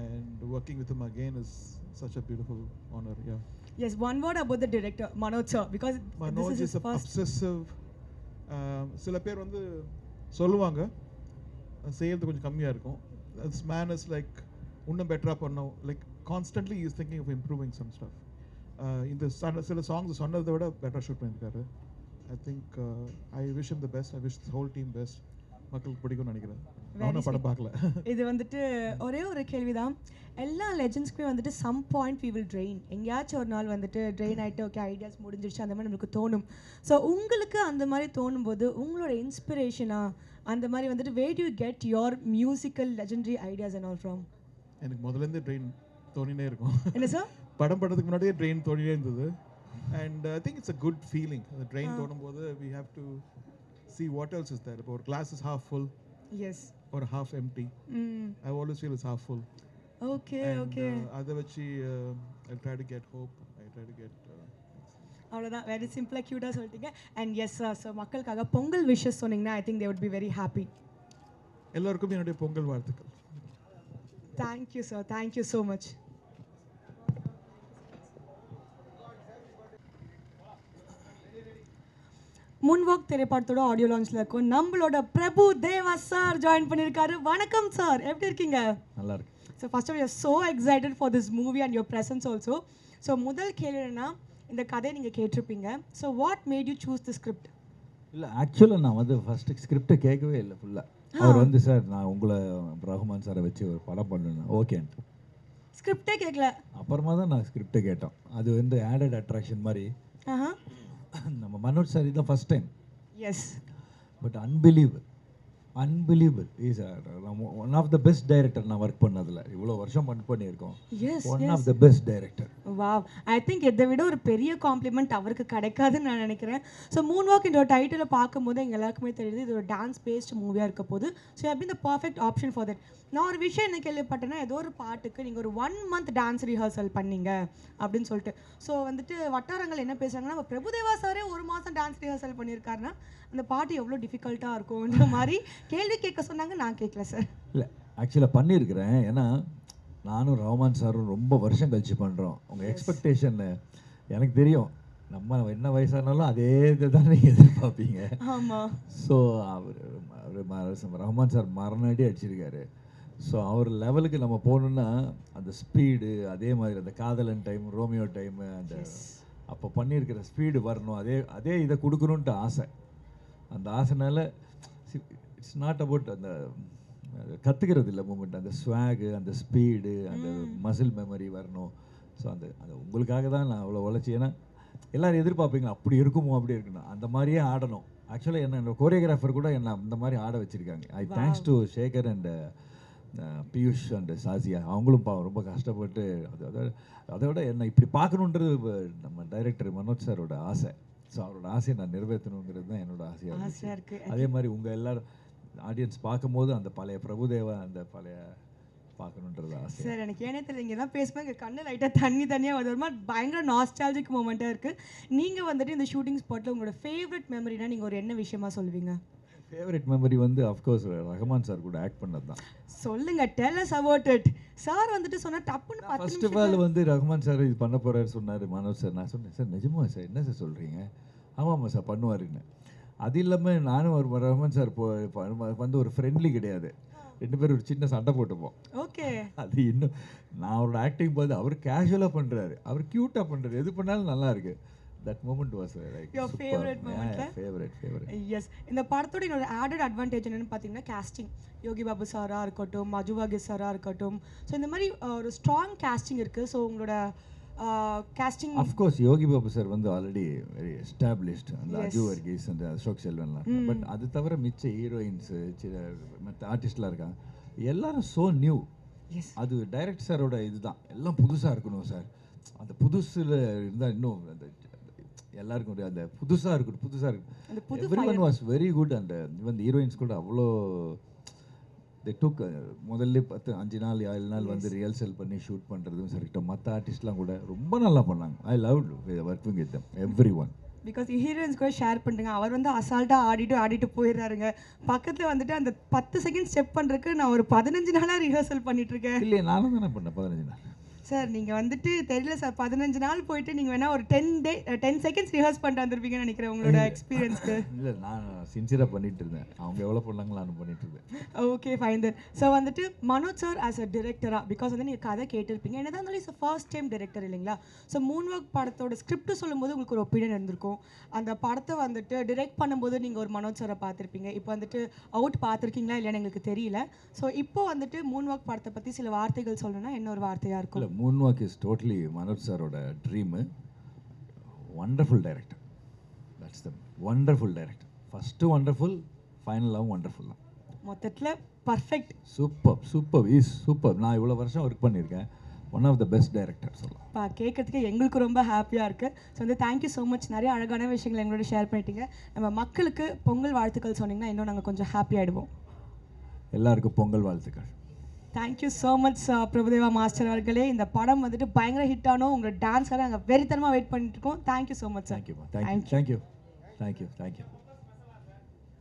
and working with him again is such a beautiful honor. Yeah. Yes, one word about the director Manoj sir, because Manoj this is is obsessive. சில பேர் வந்து சொல்லுவாங்க செய்யறது கொஞ்சம் கம்மியாக இருக்கும். This man is like இன்னும் பெட்டராக பண்ணோம், like constantly is thinking of improving some stuff. இந்த சில சாங்ஸ் சொன்னதை விட பெட்டராக ஷூட் பண்ணியிருக்காரு. I think I wish him the best. I wish the whole team best. மக்களுக்கு பிடிக்கும்னு நினைக்கிறேன். நானும் படம் பார்க்கல. இது வந்துட்டு ஒரே ஒரு கேள்விதான். எல்லா லெஜெண்ட்ஸ்க்குமே வந்துட்டு some point we will train. எங்கேயாச்சும் ஒரு நாள் வந்துட்டு ட்ரெயின் ஆகிட்டு ஓகே ஐடியாஸ் முடிஞ்சிருச்சு அந்த மாதிரி நம்மளுக்கு தோணும். ஸோ உங்களுக்கு அந்த மாதிரி தோணும் போது உங்களோட இன்ஸ்பிரேஷனாக அந்த மாதிரி வந்துட்டு where do you get your musical legendary ideas and all from? எனக்கு முதல்லேருந்து ட்ரெயின் தோணினே இருக்கும். என்ன சார்? படம் படத்துக்கு முன்னாடியே ட்ரெயின் தோணினே இருந்தது. And I think it's a good feeling. The train தோணும்போது we have to see what else is there. இப்போ ஒரு glass is half full, yes or half empty. I always feel it's half full. Okay And, okay அதை வச்சு I try to get hope. I try to get அவ்வளோதான் very சிம்பிளாக க்யூட்டாக சொல்லிட்டீங்க. And yes sir, so மக்களுக்காக Pongal wishes சொன்னீங்கன்னா I think they would be very happy. எல்லாருக்கும் என்னுடைய பொங்கல் வாழ்த்துக்கள். Thank you sir, thank you so much. Moonwalk திரைப்படத்தோட ஆடியோ லான்ச்சில் இருக்கும் நம்மளோட பிரபு தேவா சார் ஜாயின் பண்ணியிருக்காரு. வணக்கம் சார், எப்படி இருக்கீங்க? நல்லா இருக்கு. So first of you are so excited for this movie and your presence also. So முதல் கேள்வி என்னன்னா, இந்த கதையை நீங்கள் கேட்டிருப்பீங்க. So what made you choose the script? இல்லை ஆக்சுவலாக நான் வந்து ஃபஸ்ட்டு ஸ்கிரிப்டை கேட்கவே இல்லை ஃபுல்லாக. அவர் வந்து சார் நான் உங்களை ரஹ்மான் சாரை வச்சு ஒரு படம் பண்ணணும் ஓகேன்ட்டு. ஸ்கிரிப்டே கேட்கல. அப்புறமா தான் நான் ஸ்கிரிப்டை கேட்டோம். அது வந்து ஆடட் அட்ராக்ஷன் மாதிரி. நம்ம மனோஜ் சார் இதுதான் first time. Yes. But unbelievable is one of the best director நான் ஒர்க் பண்ணதில். இவ்வளோ வருஷம் பண்ணியிருக்கோம். One of the best director. Wow, I think இதை விட ஒரு பெரிய காம்ப்ளிமெண்ட் அவருக்கு கிடைக்காதுன்னு நான் நினைக்கிறேன். ஸோ மூன்வாக் இந்த டைட்டிலை பார்க்கும்போது எங்கள் எல்லாருக்குமே தெரியுது இது ஒரு டான்ஸ் பேஸ்ட் மூவியாக இருக்க போது. So have been the perfect option for that. நான் ஒரு விஷயம் என்ன கேள்விப்பட்டேன்னா, ஏதோ ஒரு பாட்டுக்கு நீங்கள் ஒரு 1 month டான்ஸ் ரிஹர்சல் பண்ணீங்க அப்படின்னு சொல்லிட்டு. ஸோ வந்துட்டு வட்டாரங்கள் என்ன பேசுகிறாங்கன்னா, நம்ம பிரபுதேவா சாரே 1 மாதம் டான்ஸ் ரிஹர்சல் பண்ணியிருக்காருன்னா அந்த பாட்டு எவ்வளோ டிஃபிகல்ட்டாக இருக்கும்ன்ற மாதிரி கேள்வி கேட்க சொன்னாங்க. நான் கேட்கல சார். இல்லை ஆக்சுவலாக பண்ணியிருக்கிறேன். ஏன்னா நானும் ரஹ்மான் சாரும் ரொம்ப வருஷம் கழிச்சு பண்ணுறோம். உங்கள் எக்ஸ்பெக்டேஷன் எனக்கு தெரியும். நம்ம என்ன வயசானாலும் அதே இதை தான் நீங்கள் எதிர்பார்ப்பீங்க. ஆமாம். ஸோ அவர் ரஹ்மான் சார் மரணடி அடிச்சிருக்காரு. ஸோ அவர் லெவலுக்கு நம்ம போகணுன்னா அந்த ஸ்பீடு, அதே மாதிரி அந்த காதலன் டைம், ரோமியோ டைமு, அந்த அப்போ பண்ணியிருக்கிற ஸ்பீடு வரணும். அதே இதை கொடுக்கணுன்ட்டு ஆசை. அந்த ஆசைனால இட்ஸ் நாட் அபவுட் அந்த கற்றுக்கிறது இல்லை மூமெண்ட், அந்த ஸ்வாகு, அந்த ஸ்பீடு, அந்த மசில் மெமரி வரணும். ஸோ அந்த உங்களுக்காக தான் நான் அவ்வளோ உழைச்சி. ஏன்னா எல்லோரும் எதிர்பார்ப்பீங்க அப்படி இருக்குமோ அப்படி இருக்கணும், அந்த மாதிரியே ஆடணும். ஆக்சுவலாக என்னோட கோரியோகிராஃபர் கூட என்னை அந்த மாதிரி ஆட வச்சுருக்காங்க. I thanks to Sekar and Piyush and Shazia. அவங்களும் ரொம்ப கஷ்டப்பட்டு அதை விட என்னை இப்படி பார்க்கணுன்றது நம்ம டைரக்டர் மனோஜ் சாரோட ஆசை. ஸோ அவரோட ஆசையை நான் நிறைவேற்றணுங்கிறது தான் என்னோட ஆசையாக இருக்குது. அதே மாதிரி உங்கள் எல்லோரும் ஆடியன்ஸ் பார்க்கும்போது அந்த பழைய பிரபுதேவா, அந்த பழைய பார்க்கணுன்றது ஆசை. சார் எனக்கு ஏனே தெரியல, இங்கே தான் பேசும்போது எங்கள் கண்ணு லைட்டாக தனியாக வருது. ஒரு மாதிரி பயங்கர நாஸ்டாலஜிக் மூமெண்ட்டாக இருக்குது. நீங்கள் வந்துட்டு இந்த ஷூட்டிங் ஸ்பாட்டில் உங்களோட ஃபேவரட் மெமரினா நீங்கள் ஒரு என்ன விஷயமா சொல்லுவீங்க? ஃபேவரட் மெமரி வந்து அஃப்கோர்ஸ் ரஹ்மான் சார் கூட ஆக்ட் பண்ணது தான். சொல்லுங்க, tell us about it. Sir வந்துட்டு சொன்னா டப்புன்னு 10 ஃபர்ஸ்ட் ஆஃப் ஆல் வந்து ரஹ்மான் சார் இது பண்ண போறாரு சொன்னார் மனோஜ் சார். நான் சொன்னேன் சார் நிஜமா சார், என்ன சார் சொல்கிறீங்க? ஆமாம்மா சார் பண்ணுவாருன்னு. அது இல்லாமல் நானும் ஒரு ரஹ்மான் சார் வந்து ஒரு ஃப்ரெண்ட்லி கிடையாது. 2 பேரும் ஒரு சின்ன சண்டை போட்டுப்போம். ஓகே. அது இன்னும் நான் அவரோட ஆக்டிங் பார்த்து அவர் கேஷுவலாக பண்ணுறாரு, அவர் க்யூட்டாக பண்ணுறாரு, எது பண்ணாலும் நல்லா இருக்கு. That moment was like your favourite moment. Favourite. Yes. இந்த படத்தோட இன்னொரு ஆடட் அட்வான்டேஜ் என்னன்னு பார்த்தீங்கன்னா காஸ்டிங். யோகி பாபு சாராக இருக்கட்டும், மஜுவாகி சாராக இருக்கட்டும். ஸோ இந்த மாதிரி ஒரு ஸ்ட்ராங் காஸ்டிங் இருக்குது. ஸோ உங்களோட காஸ்டிங் அஃப்கோர்ஸ் யோகி பாபு சார் வந்து ஆல்ரெடி வெரி எஸ்டாப்ளிஷ்ட். அந்த அஜு வர்கீஸ், அந்த அசோக் செல்வன்லாம். பட் அது தவிர மிச்ச ஹீரோயின்ஸு, மற்ற ஆர்டிஸ்ட்லாம் இருக்காங்க, எல்லாரும் ஸோ நியூ. அது டைரக்டர் சாரோட இதுதான், எல்லாம் புதுசாக இருக்கணும் சார். அந்த புதுசில் இருந்தால் இன்னும் அந்த எல்லாருக்கும் அந்த புதுசாக இருக்கணும். Everyone was very good. And even heroines கூட அவ்வளோ they took முதல்ல 5 நாள் 7 நாள் வந்து ரிஹர்சல் பண்ணி ஷூட் பண்ணுறதும் சரிக்கிட்டோம். மற்ற ஆர்டிஸ்ட்லாம் கூட ரொம்ப நல்லா பண்ணாங்க. I love working with them everyone. Because heroines கூட ஷேர் பண்ணுறேங்க. அவர் வந்து அசால்ட்டாக ஆடிட்டு போயிடுறாருங்க. பக்கத்தில் வந்துட்டு அந்த 10 செகண்ட் ஸ்டெப் பண்ணுறதுக்கு நான் ஒரு 15 நாளாக ரிஹர்சல் பண்ணிட்டுருக்கேன். இல்லையே, நானும் தானே பண்ணேன் 15 நாள். சார் நீங்கள் வந்துட்டு தெரியல சார், 15 நாள் போயிட்டு நீங்கள் வேணால் ஒரு 10 செகண்ட்ஸ் ரிஹர்ஸ் பண்ணிட்டு வந்திருப்பீங்கன்னு நினைக்கிறேன் உங்களோட எக்ஸ்பீரியன்ஸ்க்கு. இல்லை, நான் சின்சியராக பண்ணிட்டு இருந்தேன். அவங்க எவ்வளோ பண்ணாங்களோ நான் பண்ணிட்டு இருந்தேன். Okay fine then. ஸோ வந்துட்டு மனோஜ் சார் ஆஸ் அ டிரெக்டராக, பிகாஸ் வந்து நீங்கள் கதை கேட்டிருப்பீங்க, என்னதான் இருந்தாலும் இஸ் ஃபர்ஸ்ட் டைம் டிரெக்டர் இல்லைங்களா? ஸோ மூன்வாக் படத்தோட ஸ்கிரிப்ட் சொல்லும்போது உங்களுக்கு ஒரு ஒப்பீனியன் இருந்திருக்கும். அந்த படத்தை வந்துட்டு டிரெக்ட் பண்ணும்போது நீங்கள் ஒரு மனோஜ் சாரை பார்த்துருப்பீங்க. இப்போ வந்துட்டு அவுட் பார்த்துருக்கீங்களா இல்லைன்னு எங்களுக்கு தெரியல. ஸோ இப்போ வந்துட்டு மூன்வாக் படத்தை பற்றி சில வார்த்தைகள் சொல்லணும்னா என்ன ஒரு வார்த்தையாக இருக்கும்? மூன்வாக் இஸ் டோட்டலி மனோஜ் சாரோட dream. Wonderful director. That's the wonderful director. First wonderful, ஃபைனலாகவும் வண்டர்ஃபுல் தான். மொத்தத்தில் பர்ஃபெக்ட். சூப்பர். நான் இவ்வளோ வருஷம் ஒர்க் பண்ணியிருக்கேன். One of the best director சொல்லலாம். கேட்கறதுக்கு எங்களுக்கு ரொம்ப ஹாப்பியாக இருக்குது. ஸோ வந்து தேங்க்யூ ஸோ மச். நிறைய அழகான விஷயங்கள் எங்களோட ஷேர் பண்ணிட்டீங்க. நம்ம மக்களுக்கு பொங்கல் வாழ்த்துக்கள் சொன்னீங்கன்னா இன்னும் நாங்கள் கொஞ்சம் ஹாப்பி ஆகிடுவோம். எல்லாருக்கும் பொங்கல் வாழ்த்துக்கள். Thank you so much Prabhudeva master அவர்களே. இந்த படம் வந்துட்டு பயங்கர ஹிட் ஆனோம். உங்களோட டான்ஸ்க்காக நாங்கள் வெறித்தனமாக வெயிட் பண்ணிட்டு இருக்கோம். Thank you so much sir. Thank you.